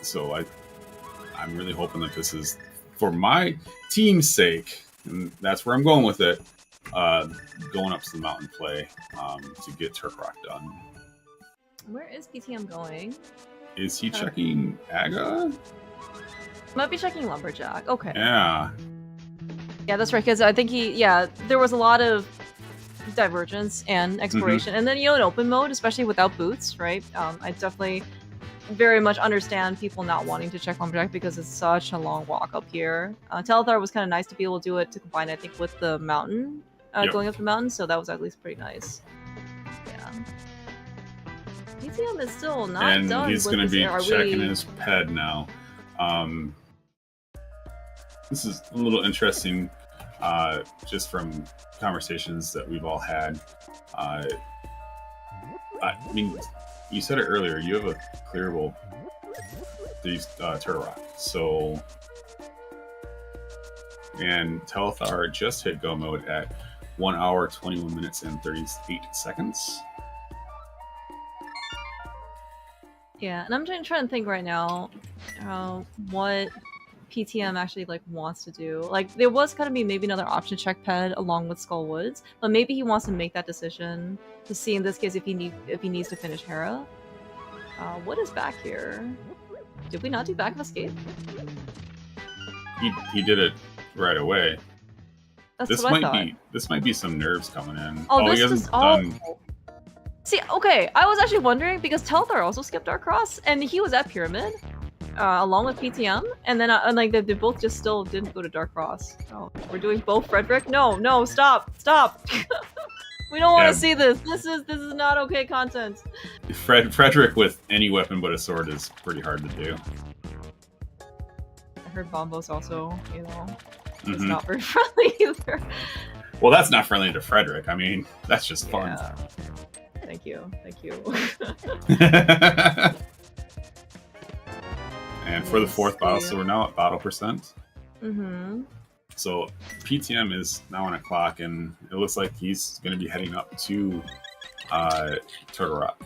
So I'm really hoping that this is for my team's sake, and that's where I'm going with it. Going up to the mountain play to get Turkrock done. Where is PTM going? Is he checking Aga? Might be checking Lumberjack. Okay. Yeah. Yeah, that's right, because I think there was a lot of divergence and exploration. And then, in open mode, especially without boots, right? I definitely very much understand people not wanting to check Lumberjack because it's such a long walk up here. Telethar was kind of nice to be able to do it to combine, I think, with the mountain, going up the mountain, so that was at least pretty nice. Yeah. PTM is still not done. And he's going to be checking his ped now. This is a little interesting, just from conversations that we've all had. I mean, you said it earlier, you have a clearable Turtle Rock, so and Telethar just hit go mode at 1 hour, 21 minutes, and 38 seconds. Yeah, and I'm trying to think right now what PTM actually like wants to do. Like there was gonna be maybe another option check ped along with Skull Woods, but maybe he wants to make that decision to see in this case if he needs to finish Hera. What is back here? Did we not do back of escape? He did it right away. That's This what I thought. this might be some nerves coming in. Oh, he hasn't done. See, okay, I was actually wondering because Telethar also skipped our cross, and he was at Pyramid, along with PTM, and then like they both just still didn't go to Dark Cross. Oh, we're doing both Frederick? No, stop! We don't want to see this. This is not okay content. Frederick with any weapon but a sword is pretty hard to do. I heard Bombos also, it's Mhm. not very friendly either. Well, that's not friendly to Frederick. I mean, that's just fun. Yeah. Thank you. And for the fourth battle, so we're now at battle percent. Mm-hmm. So PTM is now on a clock, and it looks like he's going to be heading up to Turtle Rock.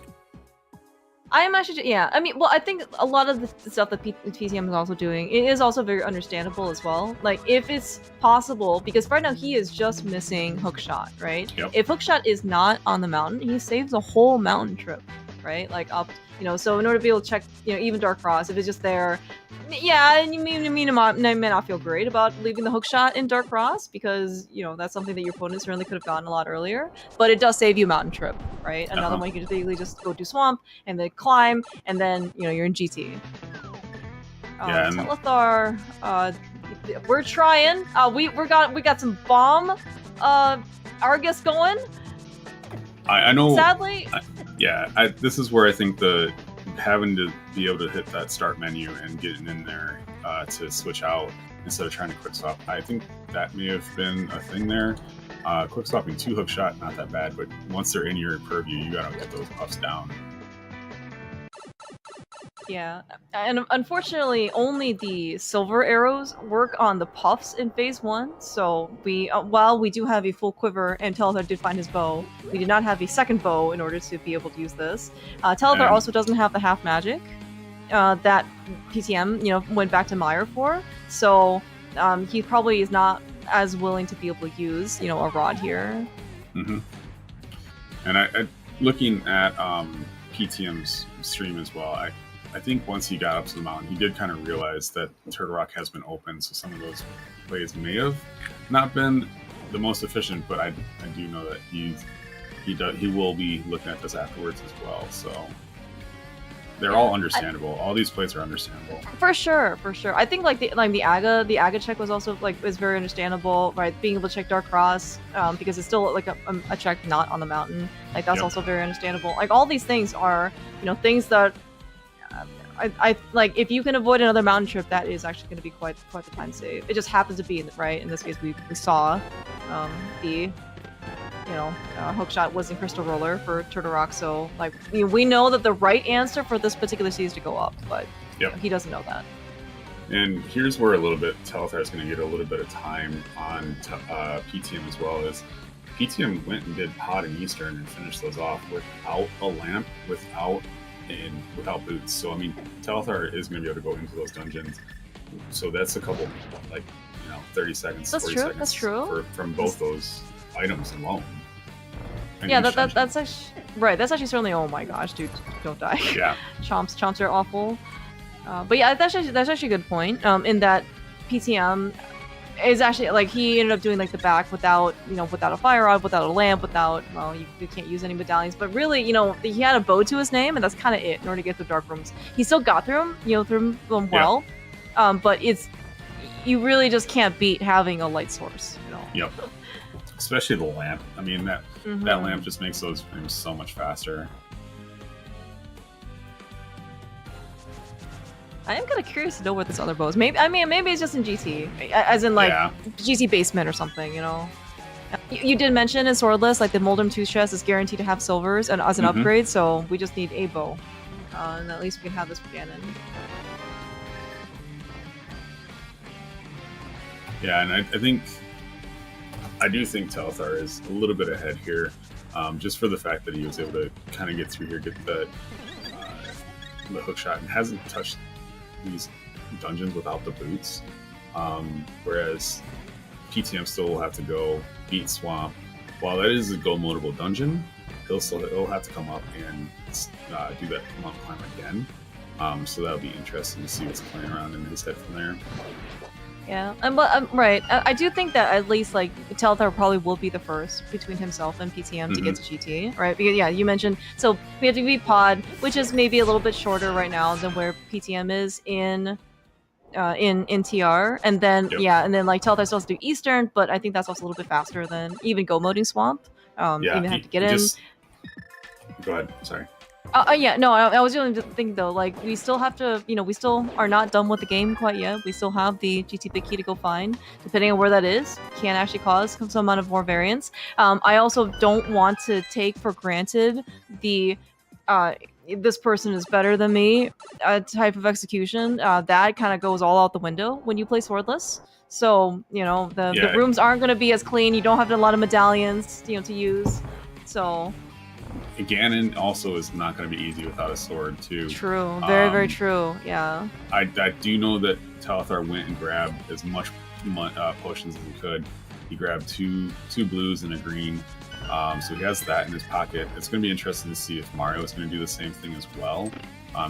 I am actually, yeah. I mean, well, I think a lot of the stuff that PTM is also doing, it is also very understandable as well. Like, if it's possible, because right now he is just missing Hookshot, right? Yep. If Hookshot is not on the mountain, he saves a whole mountain trip, right? Like up, so in order to be able to check, even Dark Cross, if it's just there, yeah, and you may not feel great about leaving the Hookshot in Dark Cross because, that's something that your opponent certainly could have gotten a lot earlier, but it does save you a mountain trip, right? Another one you can just basically just go do Swamp and then climb, and then, you're in GT. Yeah, Telethar, we're trying. We got some bomb Argus going. I know. Sadly. This is where I think having to be able to hit that start menu and getting in there to switch out instead of trying to quick swap. I think that may have been a thing there. Quick swapping 2 hook shot, not that bad, but once they're in your purview, you gotta get those puffs down. Yeah, and unfortunately, only the silver arrows work on the puffs in phase 1. So we, while we do have a full quiver, and Telethar did find his bow, we did not have a second bow in order to be able to use this. Telethar also doesn't have the half magic that PTM, went back to Meyer for. So he probably is not as willing to be able to use, a rod here. Mm-hmm. And I looking at PTM's stream as well, I think once he got up to the mountain, he did kind of realize that Turtle Rock has been open, so some of those plays may have not been the most efficient, but I do know that he will be looking at this afterwards as well. So they're all understandable. All these plays are understandable. For sure. I think the Aga check was also is very understandable, right? Being able to check Dark Cross because it's still like a check not on the mountain. Like that's also very understandable. Like all these things are things that. I like if you can avoid another mountain trip, that is actually going to be quite the time save. It just happens to be right in this case. We saw the hookshot was in Crystal Roller for Turtle Rock, so we know that the right answer for this particular seed is to go up, but he doesn't know that. And here's where a little bit Telethar is going to get a little bit of time on PTM as well. Is PTM went and did Pod and Eastern and finished those off without a lamp, without boots. So I mean, Telethar is going to be able to go into those dungeons. So that's a couple 30 seconds. That's 40 true. seconds That's true. From both those items alone. Yeah, that's actually right. That's actually certainly. Oh my gosh, dude, don't die. Yeah. Chomps are awful. But yeah, that's actually a good point. In that PTM is actually he ended up doing the back without a fire rod, without a lamp, without you can't use any medallions. But really, he had a bow to his name, and that's kind of it in order to get through dark rooms. He still got through them, well. Yeah. But you really just can't beat having a light source. Yep. Especially the lamp. I mean that lamp just makes those rooms so much faster. I am kind of curious to know where this other bow is. Maybe it's just in GT, as in GT basement or something. You did mention in Swordless the Moldrum Tooth Chest is guaranteed to have silvers and as an upgrade, so we just need a bow, and at least we can have this for Ganon. Yeah, and I do think Telethar is a little bit ahead here, just for the fact that he was able to kind of get through here, get the hook shot, and hasn't touched these dungeons without the boots. Whereas PTM still will have to go beat Swamp. While that is a go-modable dungeon, he'll have to come up and do that come up climb again. So that'll be interesting to see what's playing around in his head from there. Yeah, right. I do think that at least like Telethar probably will be the first between himself and PTM to get to GT, right? Because yeah, you mentioned so we have to beat Pod, which is maybe a little bit shorter right now than where PTM is in TR, and then and then like Telethar still has to do Eastern, but I think that's also a little bit faster than even go moding Swamp. Even have to get in. Go ahead. Sorry. Yeah, no, I was going to think though, like, we still have to, we still are not done with the game quite yet. We still have the GT Big Key to go find. Depending on where that is, can actually cause some amount of more variance. I also don't want to take for granted the, this person is better than me type of execution. That kind of goes all out the window when you play Swordless. So, the rooms aren't going to be as clean. You don't have a lot of medallions, to use. So... Ganon also is not going to be easy without a sword, too. True. Very, very true. Yeah. I do know that Telethar went and grabbed as much potions as he could. He grabbed two blues and a green. So he has that in his pocket. It's going to be interesting to see if Mario is going to do the same thing as well.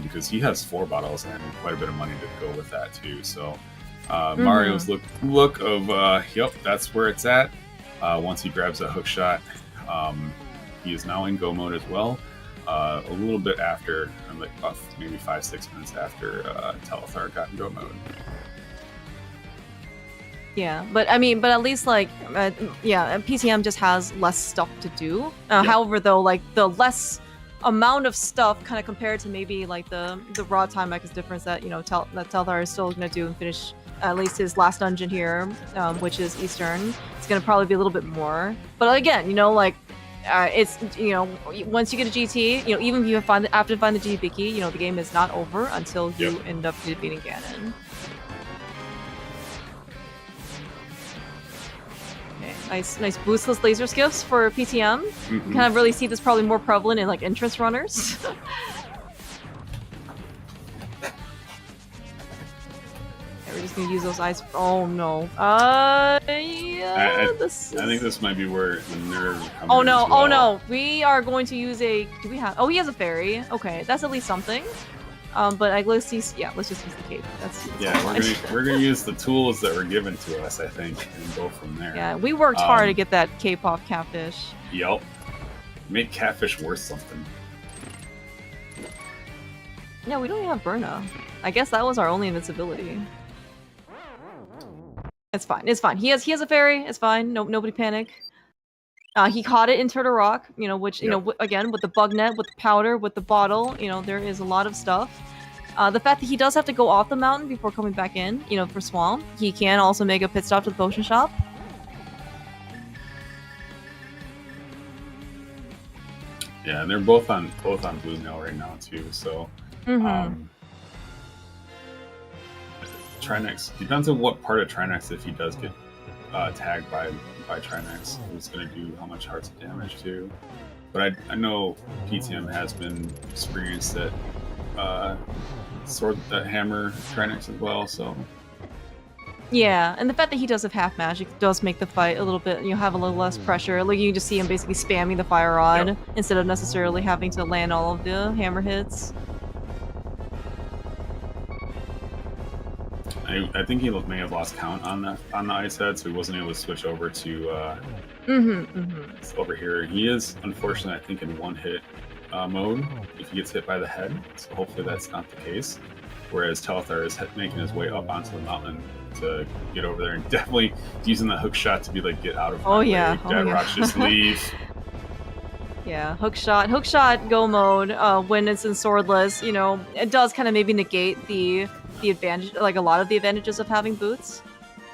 Because he has 4 bottles and quite a bit of money to go with that, too. So Mario's look of, yep, that's where it's at. Once he grabs that hook shot. He is now in go mode as well. A little bit after, like maybe 5-6 minutes after Telethar got in go mode. Yeah, but I mean, at least like, PTM just has less stuff to do. However, though, like the less amount of stuff, kind of compared to maybe like the raw time is difference that that Telethar is still going to do and finish at least his last dungeon here, which is Eastern. It's going to probably be a little bit more. But again, like. It's once you get a GT, even if you have to find the GT Big Key, the game is not over until you end up defeating Ganon. Okay, nice boostless laser skiffs for PTM. You kind of really see this probably more prevalent in like entrance runners. We're just gonna use those eyes. Oh no. I think this might be where the nerves are coming. Oh no! Well. Oh no! We are going to use a. Do we have? Oh, he has a fairy. Okay, that's at least something. But let's use. Yeah, let's just use the cape. That's we're gonna use the tools that were given to us, I think, and go from there. Yeah, we worked hard to get that cape off Catfish. Yep. Make Catfish worth something. Yeah, we don't even have Burna. I guess that was our only invincibility. It's fine. It's fine. He has a fairy. It's fine. No, nobody panic. He caught it in Turtle Rock. Which again with the bug net, with the powder, with the bottle. There is a lot of stuff. The fact that he does have to go off the mountain before coming back in. For Swamp, he can also make a pit stop to the potion shop. Yeah, and they're both on blue now right now too. So. Trinex depends on what part of Trinex. If he does get tagged by Trinex, he's going to do how much hearts of damage too. But I know PTM has been experienced at hammer Trinex as well. So yeah, and the fact that he does have half magic does make the fight a little bit. Have a little less pressure. Like you can just see him basically spamming the fire rod instead of necessarily having to land all of the hammer hits. I think he may have lost count on the ice head, so he wasn't able to switch over to over here. He is, unfortunately, I think in one hit mode if he gets hit by the head. So hopefully that's not the case. Whereas Telethar is making his way up onto the mountain to get over there, and definitely using that hook shot to be like, get out of my way. Dead Rocks, just leave. Yeah, hook shot, go mode. When it's in Swordless, it does kind of maybe negate the advantage, like a lot of the advantages of having boots.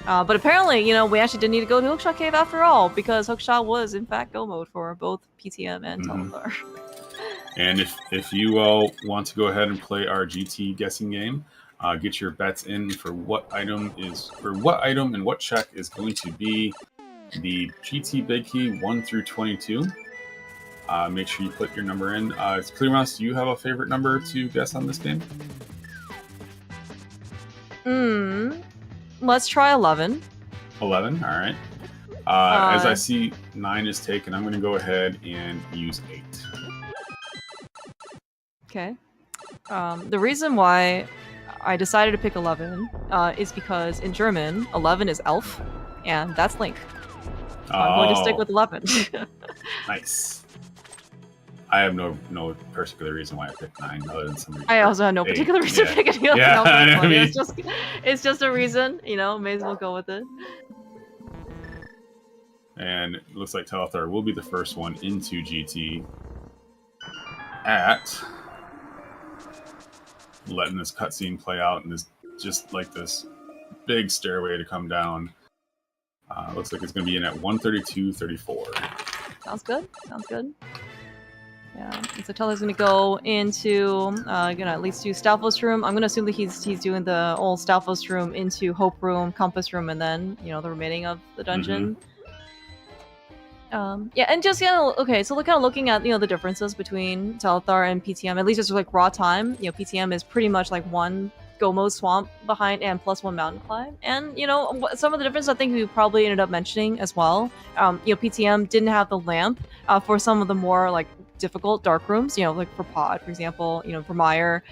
But apparently, we actually didn't need to go to Hookshot Cave after all, because Hookshot was in fact go mode for both PTM and Telethar. And if you all want to go ahead and play our GT guessing game, Get your bets in for what item and what check is going to be the GT Big Key 1 through 22. Make sure you put your number in. Clearmouse, do you have a favorite number to guess on this game? Let's try 11. 11, all right. As I see 9 is taken, I'm going to go ahead and use 8. Okay. The reason why I decided to pick 11 is because in German, 11 is elf, and that's Link. So I'm going to stick with 11. Nice. I have no particular reason why I picked 9, other than somebody. I also have no particular reason to pick it. Yeah, I mean, it's just a reason, you know. May as well go with it. And it looks like Telethar will be the first one into GT at letting this cutscene play out, and this just like this big stairway to come down. Looks like it's going to be in at 132.34. Sounds good. Sounds good. Yeah, and so Teleth's going to go into, gonna at least do Stalfos room. I'm going to assume that he's doing the old Stalfos room into Hope room, Compass room, and then, you know, the remaining of the dungeon. Yeah, and just, okay, so we're kind of looking at, you know, the differences between Telethar and PTM, at least just like raw time. You know, PTM is pretty much like one Go Mode swamp behind and plus one mountain climb. And, you know, some of the differences I think we probably ended up mentioning as well. You know, PTM didn't have the lamp for some of the more, like, difficult dark rooms, you know, like for Pod, for example, you know, for Meyer,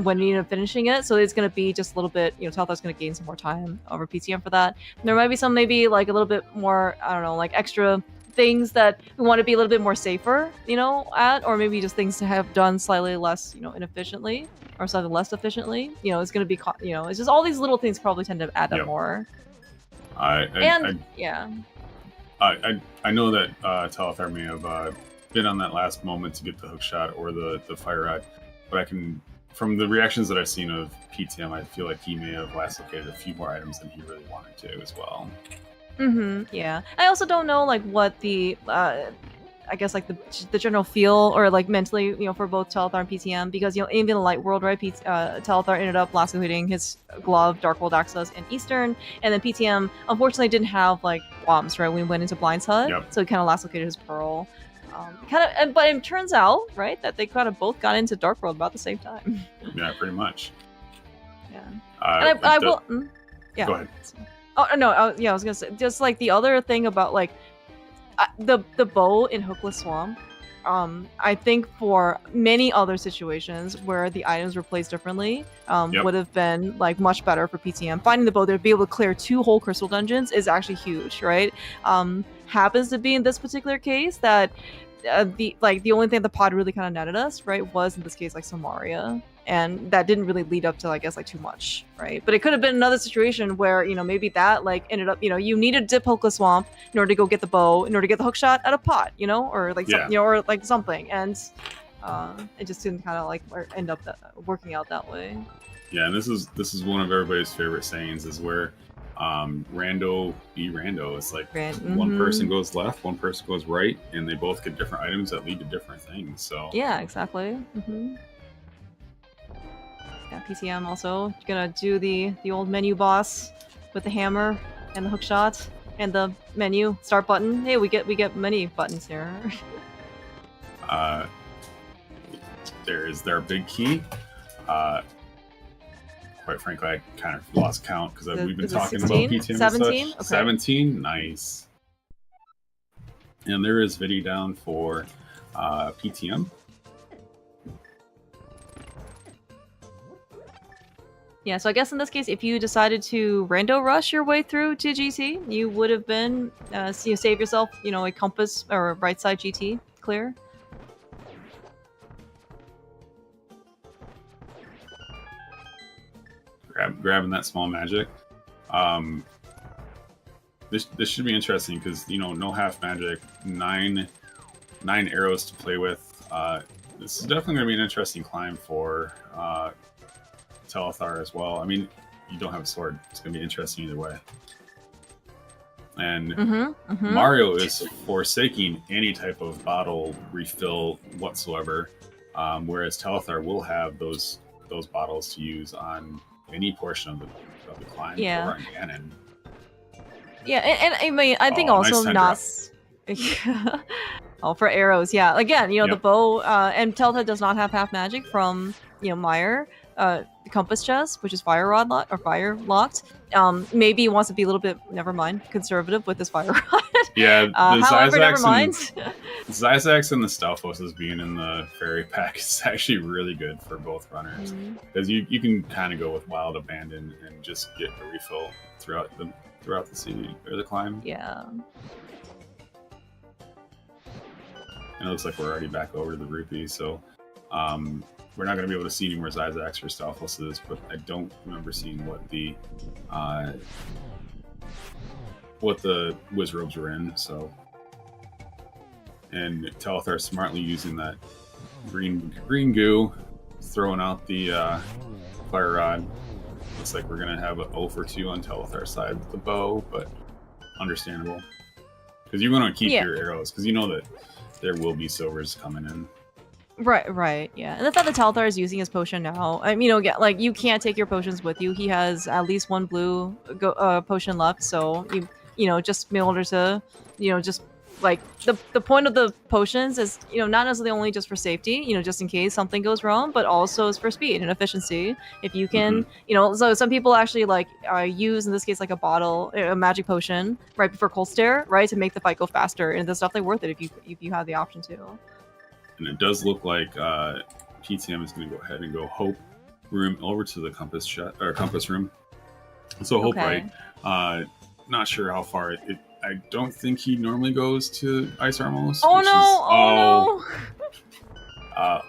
when you end up finishing it. So it's going to be just a little bit, you know, Telthar's going to gain some more time over PTM for that. And there might be some, maybe like a little bit more, I don't know, like extra things that we want to be a little bit more safer, you know, at, or maybe just things to have done slightly less, you know, inefficiently or slightly less efficiently. You know, it's going to be, you know, it's just all these little things probably tend to add up more. I know that Telethar may have been on that last moment to get the hook shot or the fire rod, but I can, from the reactions that I've seen of PTM, I feel like he may have last located a few more items than he really wanted to as well. Yeah. I also don't know, like, what the, I guess, like, the general feel, or, like, mentally, you know, for both Telethar and PTM, because, you know, even in the Light World, right, Telethar ended up last locating his glove, Dark World Access, in Eastern, and then PTM, unfortunately, didn't have, like, bombs, right, when we went into Blind's Hut, so he kind of last located his Pearl. But it turns out, right, that they kind of both got into Dark World about the same time. Yeah, pretty much. Yeah. And I will... yeah. Go ahead. Oh, no, yeah, I was gonna say, just, like, the other thing about, like, the bow in Hookless Swamp, I think for many other situations where the items were placed differently, would have been, like, much better for PTM. Finding the bow there to be able to clear 2 whole crystal dungeons is actually huge, right? Happens to be in this particular case that the only thing the Pod really kind of netted us, right, was in this case, like, Samaria. And that didn't really lead up to, I guess, like, too much, right? But it could have been another situation where, you know, maybe that, like, ended up, you know, you needed to dip Hookless Swamp in order to go get the bow, in order to get the hook shot at a Pod, you know, or like, you know, or like something, and it just didn't kind of like end up working out that way. Yeah, and this is one of everybody's favorite sayings, is where rando be rando. It's like one person goes left, one person goes right, and they both get different items that lead to different things. So yeah, exactly. Yeah, PTM also gonna do the old menu boss with the hammer and the hook shot and the menu start button. Hey, we get many buttons here. There is their big key. Quite frankly, I kind of lost count because we've been talking 16? About PTM 17? and such. Okay. 17, nice. And there is Vidi down for PTM. Yeah, so I guess in this case, if you decided to rando rush your way through to GT, you would have been, you save yourself, you know, a compass or a right side GT clear. Grabbing that small magic. This should be interesting because, you know, no half magic, nine arrows to play with. This is definitely going to be an interesting climb for Telethar as well. I mean, you don't have a sword. It's going to be interesting either way. And Mario is forsaking any type of bottle refill whatsoever, whereas Telethar will have those bottles to use on any portion of the climb Yeah. or on Ganon. Yeah, and I mean, I think Oh, also nice not. Oh, for arrows, yeah. Again, you know, the bow, and Telethar does not have half magic from, you know, Meyer. The compass chest, which is fire rod lock or fire locked. Maybe he wants to be a little bit, never mind, conservative with his fire rod. Yeah, the however, never mind. Zyzax and the Stalfos being in the fairy pack is actually really good for both runners because you can kind of go with Wild Abandon and just get a refill throughout the city or the climb. Yeah. And it looks like we're already back over to the rupee, so we're not going to be able to see any more Zyzax or Stalfos, but I don't remember seeing what the Wizrobes were in. So, and Telethar smartly using that green goo, throwing out the fire rod. Looks like we're going to have an 0 for 2 on Telethar's side with the bow, but understandable because you want to keep your arrows because you know that there will be silvers coming in. Right, yeah. And the fact that Telethar is using his potion now, I mean, you know, like, you can't take your potions with you. He has at least one blue potion left, so you know, just in order to, you know, just, like, the point of the potions is, you know, not necessarily only just for safety, you know, just in case something goes wrong, but also is for speed and efficiency. If you can, you know, so some people actually, like, use, in this case, like, a magic potion right before Cold Stare, right, to make the fight go faster, and it's definitely worth it if you have the option to. And it does look like PTM is going to go ahead and go Hope room over to the compass room. So Hope, right? Not sure how far I don't think he normally goes to Ice Armos. Oh no!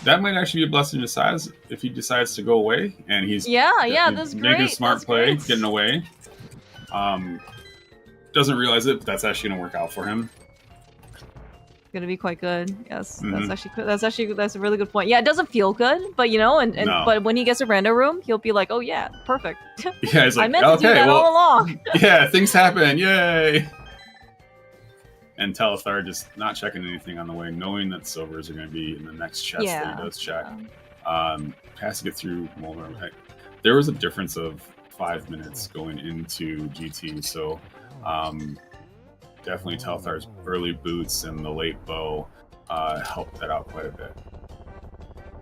That might actually be a blessing in disguise if he decides to go away and he's that's great. Making a smart play, getting away. Doesn't realize it, but that's actually going to work out for him. Gonna be quite good. Yes, that's a really good point. Yeah, it doesn't feel good, but you know, but when he gets a rando room, he'll be like, oh yeah, perfect. Yeah, he's like, I meant to do that all along. Yeah, things happen, yay! And Telethar just not checking anything on the way, knowing that silvers are going to be in the next chest that he does check. Passing it through Molnar. There was a difference of 5 minutes going into GT, so definitely Telethar's early boots and the late bow helped that out quite a bit.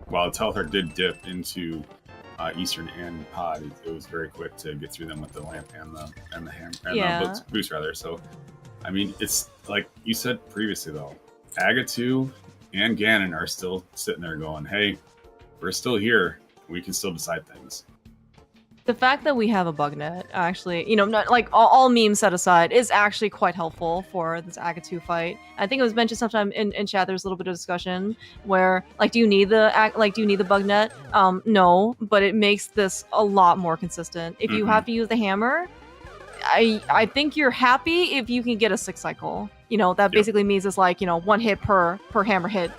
While Telethar did dip into Eastern and Pod, it was very quick to get through them with the lamp and the hammer and the boots rather. So, I mean, it's like you said previously though, Agatu and Ganon are still sitting there going, "Hey, we're still here. We can still decide things." The fact that we have a bug net, actually, you know, not like all memes set aside, is actually quite helpful for this Agatu fight. I think it was mentioned sometime in chat. There's a little bit of discussion where, like, do you need the bug net? No, but it makes this a lot more consistent. If you have to use the hammer, I think you're happy if you can get a 6 cycle. You know, that basically means it's like, you know, 1 hit per hammer hit.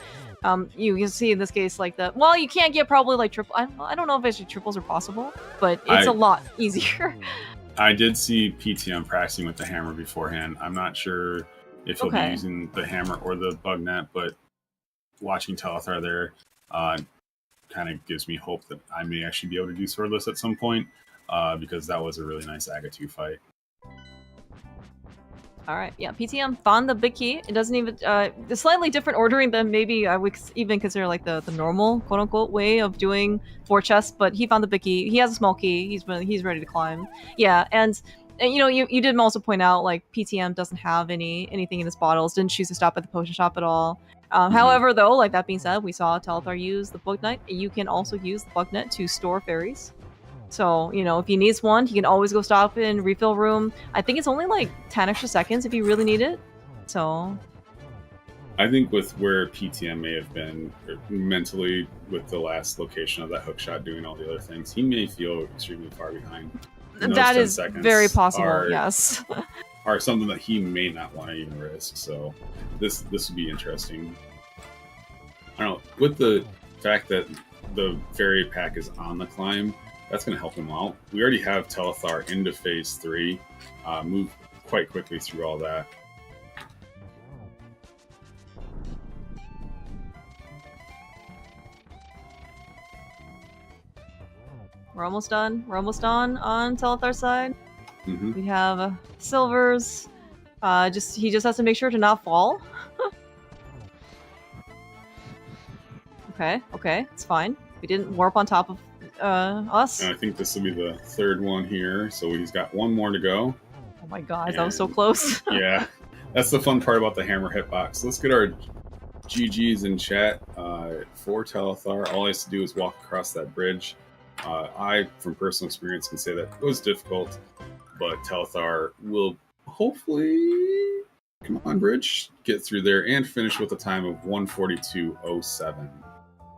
You can see in this case, like, you can't get probably like triple. I don't know if actually triples are possible, but it's a lot easier. I did see PTM practicing with the hammer beforehand. I'm not sure if he'll be using the hammer or the bug net, but watching Telethar there kind of gives me hope that I may actually be able to do swordless at some point because that was a really nice Agatu fight. All right, yeah, PTM found the big key. It doesn't even, the slightly different ordering than maybe I would even consider like the normal quote-unquote way of doing 4 chests, but he found the big key. He has a small key. He's ready to climb. Yeah, and you know, you did also point out like PTM doesn't have anything in his bottles, didn't choose to stop at the potion shop at all. However, though, like that being said, we saw Telethar use the bug net. You can also use the bug net to store fairies. So, you know, if he needs one, he can always go stop in refill room. I think it's only like 10 extra seconds if you really need it. So I think with where PTM may have been mentally with the last location of that hookshot doing all the other things, he may feel extremely far behind. That is very possible, yes. Are something that he may not want to even risk. So this would be interesting. I don't know, with the fact that the fairy pack is on the climb, that's going to help him out. We already have Telethar into phase 3. Move quite quickly through all that. We're almost done. We're almost done on Telethar's side. Mm-hmm. We have Silvers. He just has to make sure to not fall. Okay, it's fine. We didn't warp on top of us. And I think this will be the third one here. So he's got one more to go. Oh my god, that was so close. Yeah, that's the fun part about the hammer hitbox. Let's get our GGs in chat for Telethar. All he has to do is walk across that bridge. I, from personal experience, can say that it was difficult, but Telethar will hopefully, come on, bridge, get through there and finish with a time of 1:42.07.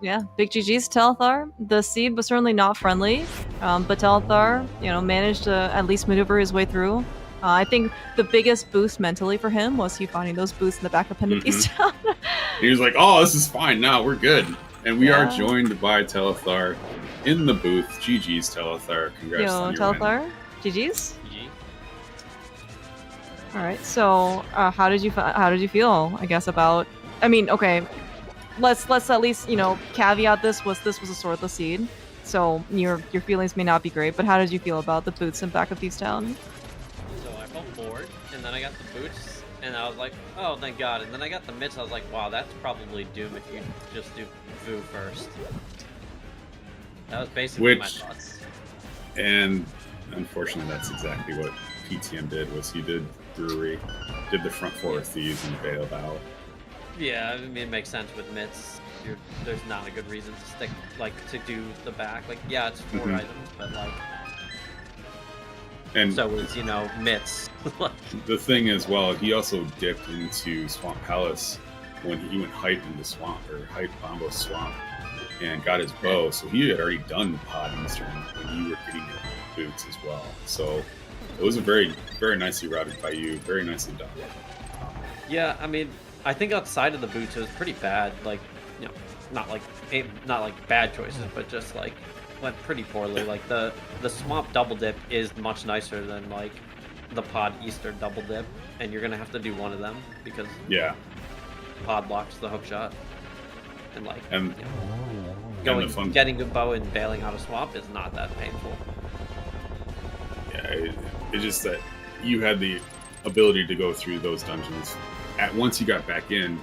Yeah, big GG's Telethar. The seed was certainly not friendly, but Telethar, managed to at least maneuver his way through. I think the biggest boost mentally for him was he finding those boosts in the back of Pendenthe's Town. He was like, oh, this is fine now, we're good. And we are joined by Telethar in the booth. GG's Telethar. Congrats on your Telethar. win. GG's. All right. So, how did you feel? I guess about. I mean, okay. Let's at least caveat this was a swordless seed, so your feelings may not be great. But how did you feel about the boots in back of Thieves Town? So I felt bored, and then I got the boots, and I was like, oh, thank God. And then I got the mitts, I was like, wow, that's probably Doom if you just do Vu first. That was basically my thoughts. And unfortunately, that's exactly what PTM did. Was he did Brewery, did the front four of Thieves and bailed out. Yeah, I mean, it makes sense with mitts. There's not a good reason to stick, to do the back. Yeah, it's 4 items, but and so it's, mitts. The thing is, he also dipped into Swamp Palace when he went hype into Swamp, or hype Bombo Swamp, and got his bow. So he had already done Pod Eastern when you were getting your boots as well. So it was a very, very nicely routed by you, very nicely done. Yeah, I mean, I think outside of the boots, it was pretty bad. Not bad choices, but just went pretty poorly. The Swamp double dip is much nicer than the Pod Eastern double dip, and you're gonna have to do one of them because Pod blocks the hook shot, and getting a bow and bailing out of Swamp is not that painful. Yeah, it's just that you had the ability to go through those dungeons once you got back in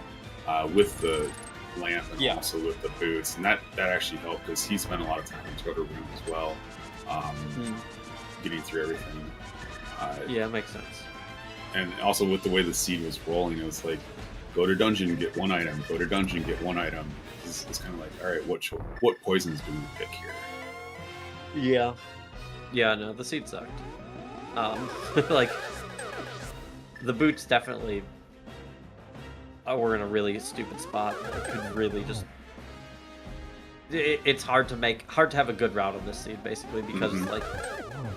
with the lamp and also with the boots, and that actually helped because he spent a lot of time in Total Room as well, getting through everything. Yeah, it makes sense. And also with the way the seed was rolling, it was like, go to dungeon, get one item. Go to dungeon, get one item. It's kind of like, all right, what poisons do we pick here? Yeah. Yeah, no, the seed sucked. The boots definitely were in a really stupid spot. It could really just. It's hard to have a good route on this seed, basically, because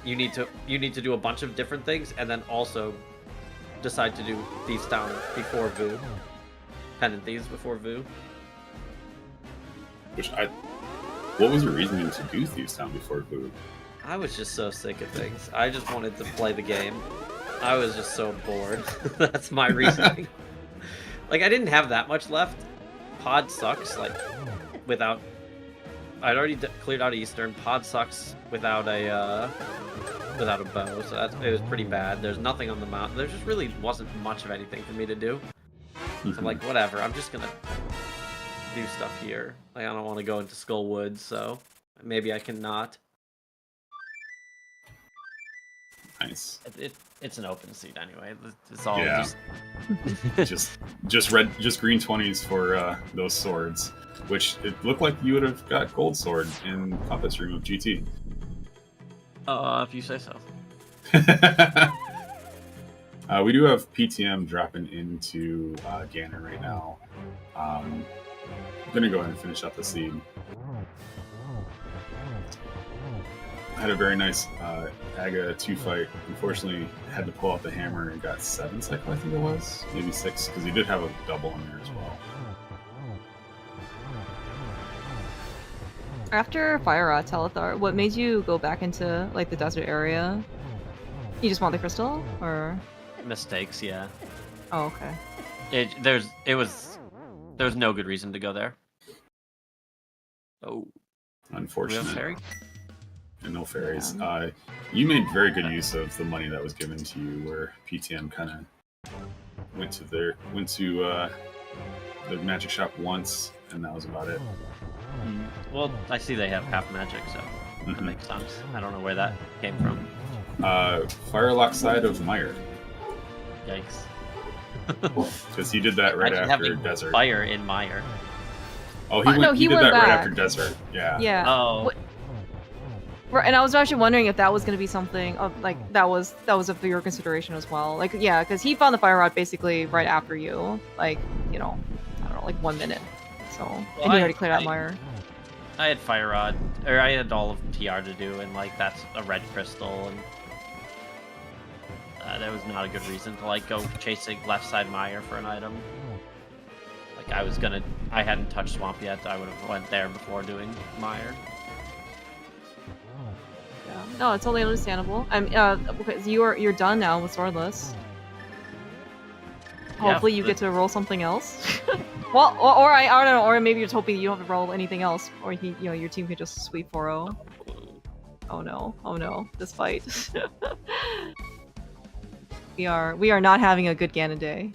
you need to do a bunch of different things and then also decide to do Thieves Town before Vu, Pendant Thieves before Vu. What was your reasoning to do Thieves Town before Vu? I was just so sick of things. I just wanted to play the game. I was just so bored. That's my reasoning. I didn't have that much left. Pod sucks. Without. I'd already cleared out Eastern. Pod sucks without a bow, so it was pretty bad. There's nothing on the mountain. There just really wasn't much of anything for me to do. So I'm like, whatever. I'm just gonna do stuff here. I don't want to go into Skullwood, so maybe I can not. Nice. It's an open seat anyway. It's all just green 20s for those swords, which it looked like you would have got gold sword in Puppet's Room of GT. If you say so. We do have PTM dropping into Ganon right now. I'm gonna go ahead and finish up the scene. Had a very nice Aga 2 fight. Unfortunately, had to pull out the hammer and got 7 cycle, I think it was. Maybe 6, because he did have a double in there as well. After Fire Rod Telethar, what made you go back into the desert area? You just want the crystal, or mistakes? Yeah. Oh, okay. There was no good reason to go there. Oh. Unfortunate. and no fairies. Yeah. You made very good use of the money that was given to you, where PTM kind of went to the magic shop once, and that was about it. Well, I see they have half magic, so that makes sense. I don't know where that came from. Firelock side of Meyer. Yikes. Because he did that right Imagine after having Desert. fire in Meyer. Oh, he did went that back. right after Desert. Yeah. Yeah. Oh. Right, and I was actually wondering if that was going to be something of like that was of your consideration as well. Like, yeah, because he found the fire rod basically right after you, like, you know, I don't know, like 1 minute. So, and he already cleared out Meyer. I had fire rod, or I had all of TR to do, and like that's a red crystal, and that was not a good reason to like go chasing left side Meyer for an item. Like I hadn't touched Swamp yet. I would have went there before doing Meyer. Yeah. No, it's totally understandable. Because you're done now with Swordless. Hopefully you get to roll something else. Well, or I don't know, or maybe you're hoping you don't have to roll anything else, or your team can just sweep 4-0. Oh no, this fight. we are not having a good Ganon day.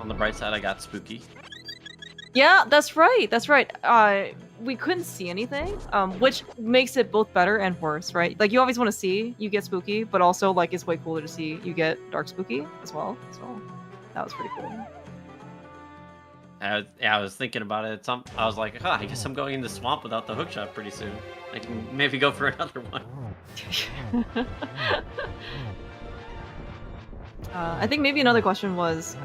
On the bright side, I got Spooky. Yeah, that's right. That's right. We couldn't see anything, which makes it both better and worse, right? Like you always want to see you get spooky, but also like it's way cooler to see you get dark spooky as well. So that was pretty cool. I was thinking about it. I was like, I guess I'm going in the swamp without the hookshot pretty soon. I can maybe go for another one. I think maybe another question was,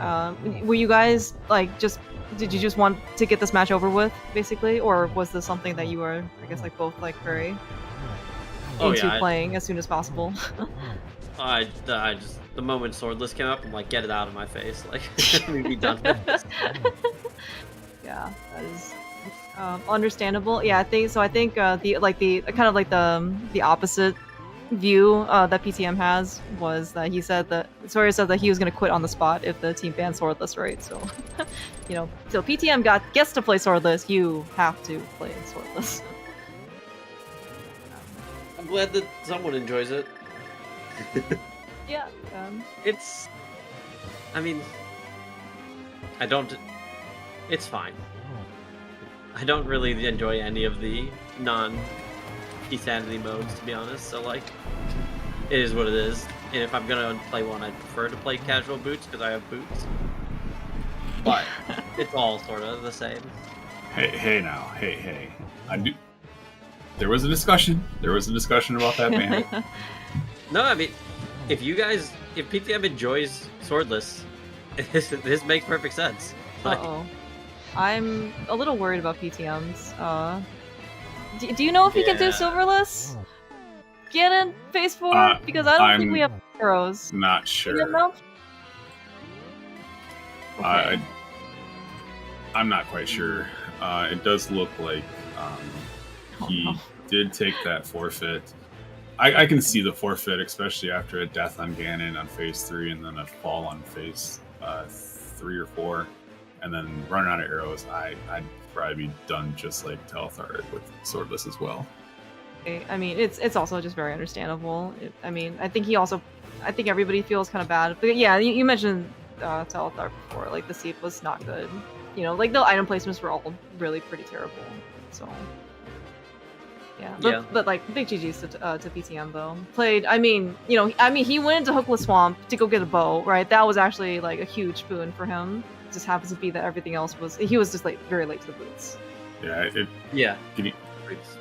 were you guys like did you just want to get this match over with, basically, or was this something that you were, I guess, like both like very into playing as soon as possible? I just the moment Swordless came up, I'm like, get it out of my face, like we'd be done with this. Yeah, that is understandable. Yeah, I think so. I think the kind of like the opposite view that PTM has was that he said that Sawyer said that he was going to quit on the spot if the team banned Swordless, right? So, so PTM gets to play Swordless, you have to play Swordless. I'm glad that someone enjoys it. Yeah. I mean, it's fine. I don't really enjoy any of the non-Insanity modes, to be honest, so like, it is what it is. And if I'm gonna play one, I prefer to play casual boots, because I have boots. But, it's all sort of the same. Hey now. There was a discussion about that ban. No, I mean, if PTM enjoys Swordless, this makes perfect sense. Like, I'm a little worried about PTM's. Do you know if he can do Silverless? Ganon phase 4? Because I don't think we have arrows. Not sure. You know? Okay. I'm not quite sure. It does look like he did take that forfeit. I can see the forfeit, especially after a death on Ganon on phase 3 and then a fall on phase 3 or 4, and then running out of arrows. I'd probably be done just like Telethar with Swordless as well. I mean, it's also just very understandable. I think everybody feels kind of bad. But yeah, you mentioned Telethar before. Like the seed was not good. Like the item placements were all really pretty terrible. So yeah, but like big GGs to PTM though. Played. I mean, he went into Hookless Swamp to go get a bow, right? That was actually like a huge boon for him. It just happens to be that everything else he was just like very late to the boots. Yeah. It's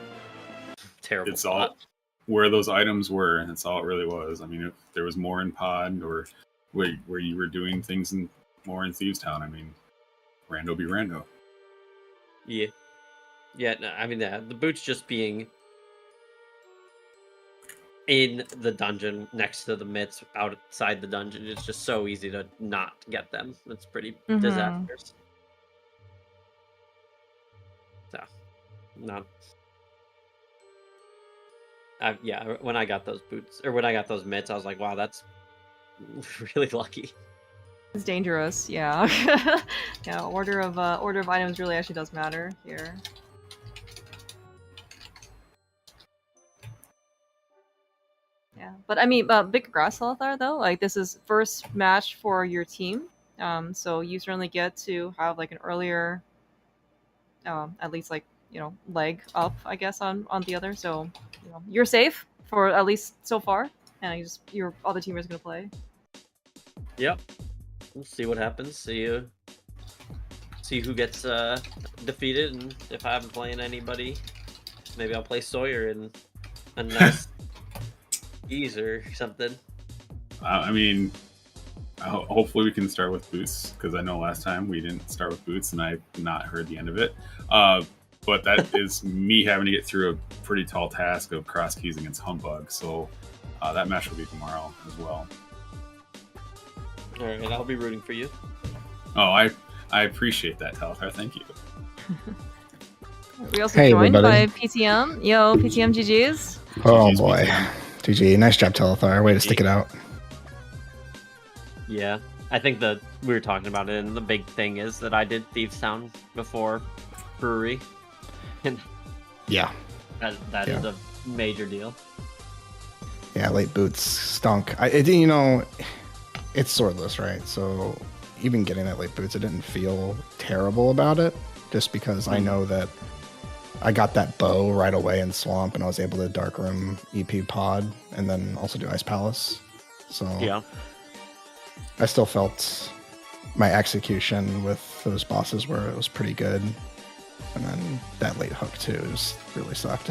terrible. It's all where those items were, and that's all it really was. I mean, if there was more in Pod or where you were doing things more in Thieves Town, I mean, rando be rando. Yeah. Yeah, no, I mean, the boots just being in the dungeon next to the mitts outside the dungeon, it's just so easy to not get them. It's pretty disastrous. So, no. When I got those boots, or when I got those mitts, I was like, wow, that's really lucky. It's dangerous, yeah. Yeah, order of items really actually does matter here. Yeah, but I mean, big congrats, Telethar, though. Like, this is first match for your team, so you certainly get to have like an earlier, at least like leg up, I guess, on the other. So you're safe for at least so far, and your other teamers gonna play. Yep. We'll see what happens. See who gets defeated, and if I'm playing anybody, maybe I'll play Sawyer in a nice ease or something. I mean, hopefully we can start with Boots, because I know last time we didn't start with Boots, and I've not heard the end of it. But that is me having to get through a pretty tall task of cross keys against Humbug. So that match will be tomorrow as well. All right, I'll be rooting for you. Oh, I appreciate that, Telethar. Thank you. We also joined by PTM. Yo, PTM GG's. Oh GG's boy. PTM. GG. Nice job, Telethar. Way to stick it out. Yeah, I think that we were talking about it, and the big thing is that I did Thieves Town before Brewery. And yeah. That is a major deal. Yeah, late boots stunk. It's swordless, right? So even getting that late boots, I didn't feel terrible about it, just because I know that I got that bow right away in Swamp, and I was able to Darkroom EP pod, and then also do Ice Palace. So yeah, I still felt my execution with those bosses where it was pretty good. And then that late hook too just really sucked.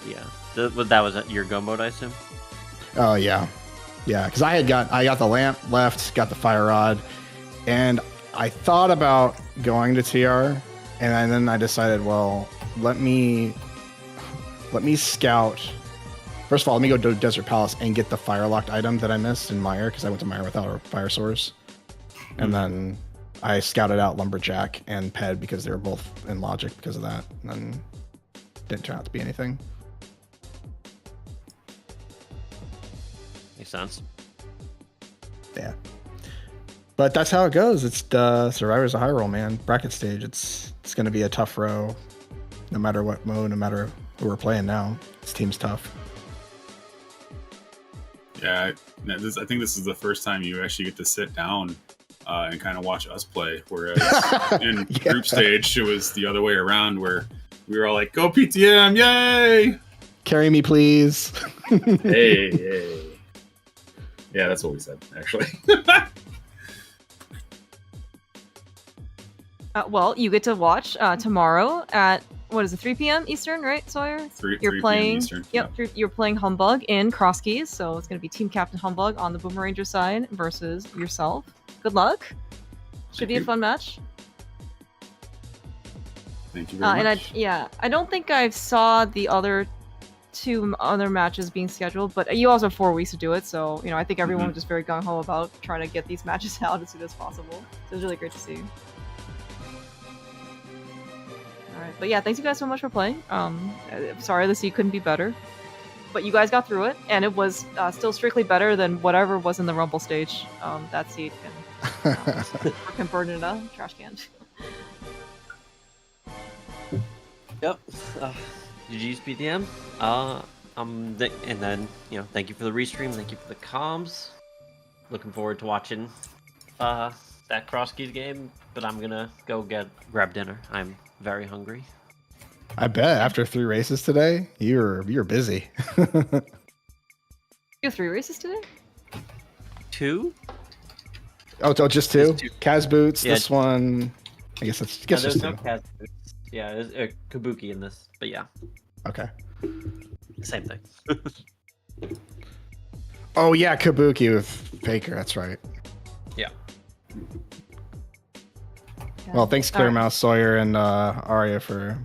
Yeah. That was your go mode, I assume? Oh yeah, because I got the lamp left, got the fire rod, and I thought about going to TR, and then I decided, well, let me scout. First of all, let me go to Desert Palace and get the fire locked item that I missed in Mire, because I went to Mire without a fire source, and then I scouted out Lumberjack and Ped because they were both in Logic because of that, and then didn't turn out to be anything. Makes sense. Yeah. But that's how it goes. It's Survivors of Hyrule, man. Bracket stage. It's going to be a tough row, no matter what mode, no matter who we're playing now. This team's tough. Yeah, I think this is the first time you actually get to sit down and kind of watch us play, whereas in group stage, it was the other way around, where we were all like, go PTM, yay! Carry me, please. Hey. Yeah, that's what we said, actually. Well, you get to watch tomorrow at, what is it, 3 p.m. Eastern, right, Sawyer? 3 you're playing, p.m. Eastern. Yep, Yeah. you're playing Humbug in Cross Keys, so it's going to be Team Captain Humbug on the Boomeranger side versus yourself. Good luck. Should be a fun match. Thank you very much. And I don't think I saw the other two other matches being scheduled, but you also have 4 weeks to do it, so I think everyone was just very gung-ho about trying to get these matches out as soon as possible. So it was really great to see. Alright, but yeah, thanks you guys so much for playing. Sorry the seed couldn't be better, but you guys got through it, and it was still strictly better than whatever was in the Rumble stage. That seed can burn in a trash can. Yep. GG's PTM. And then thank you for the restream. Thank you for the comms. Looking forward to watching that Cross Keys game. But I'm gonna go grab dinner. I'm very hungry. I bet after 3 races today, you're busy. You have 3 races today? 2? Oh, just 2? Just 2. Kaz Boots, Yeah. This one. I guess it's There's just 2. no Kaz. Yeah, there's Kabuki in this, but yeah, Okay. same thing. Oh yeah, Kabuki with Faker. That's right. Yeah. Well, thanks Clear Mouse, Sawyer, and Arya for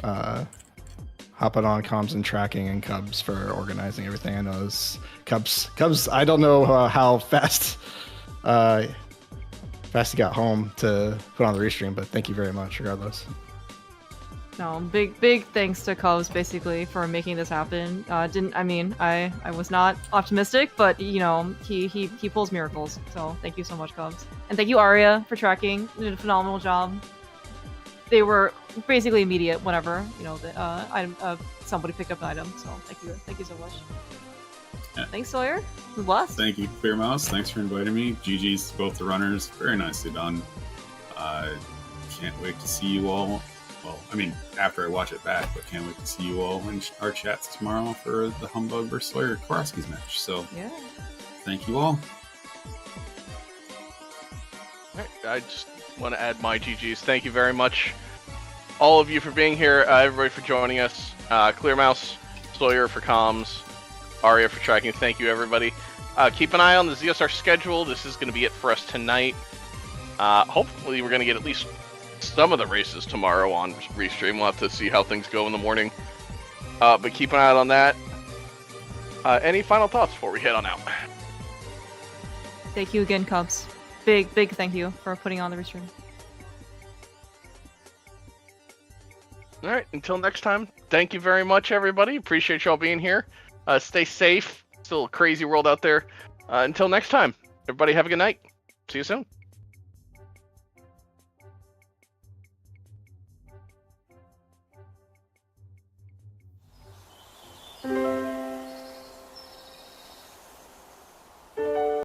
hopping on comms and tracking, and Cubs for organizing everything. I know it was Cubs. I don't know how fast you got home to put on the restream, but thank you very much regardless. No, big thanks to Cubs basically for making this happen. I was not optimistic, but you know, he pulls miracles. So thank you so much, Cubs. And thank you, Arya, for tracking. You did a phenomenal job. They were basically immediate whenever, you know, the item somebody picked up an item. So thank you so much. Yeah. Thanks, Sawyer. Bless. Thank you, Clear Mouse. Thanks for inviting me. GG's to both the runners. Very nicely done. Can't wait to see you all. Well, I mean, after I watch it back, but can't wait to see you all in our chats tomorrow for the Humbug vs. Sawyer Kowalski's match. So, yeah. Thank you all. Alright, I just want to add my GGs. Thank you very much, all of you, for being here. Everybody for joining us. Clear Mouse, Sawyer for comms, Arya for tracking. Thank you, everybody. Keep an eye on the ZSR schedule. This is going to be it for us tonight. Hopefully, we're going to get at least some of the races tomorrow on Restream. We'll have to see how things go in the morning. But keep an eye out on that. Any final thoughts before we head on out? Thank you again, Cubs. Big thank you for putting on the restream. Alright, until next time, thank you very much, everybody. Appreciate y'all being here. Stay safe. Still a crazy world out there. Until next time, everybody have a good night. See you soon.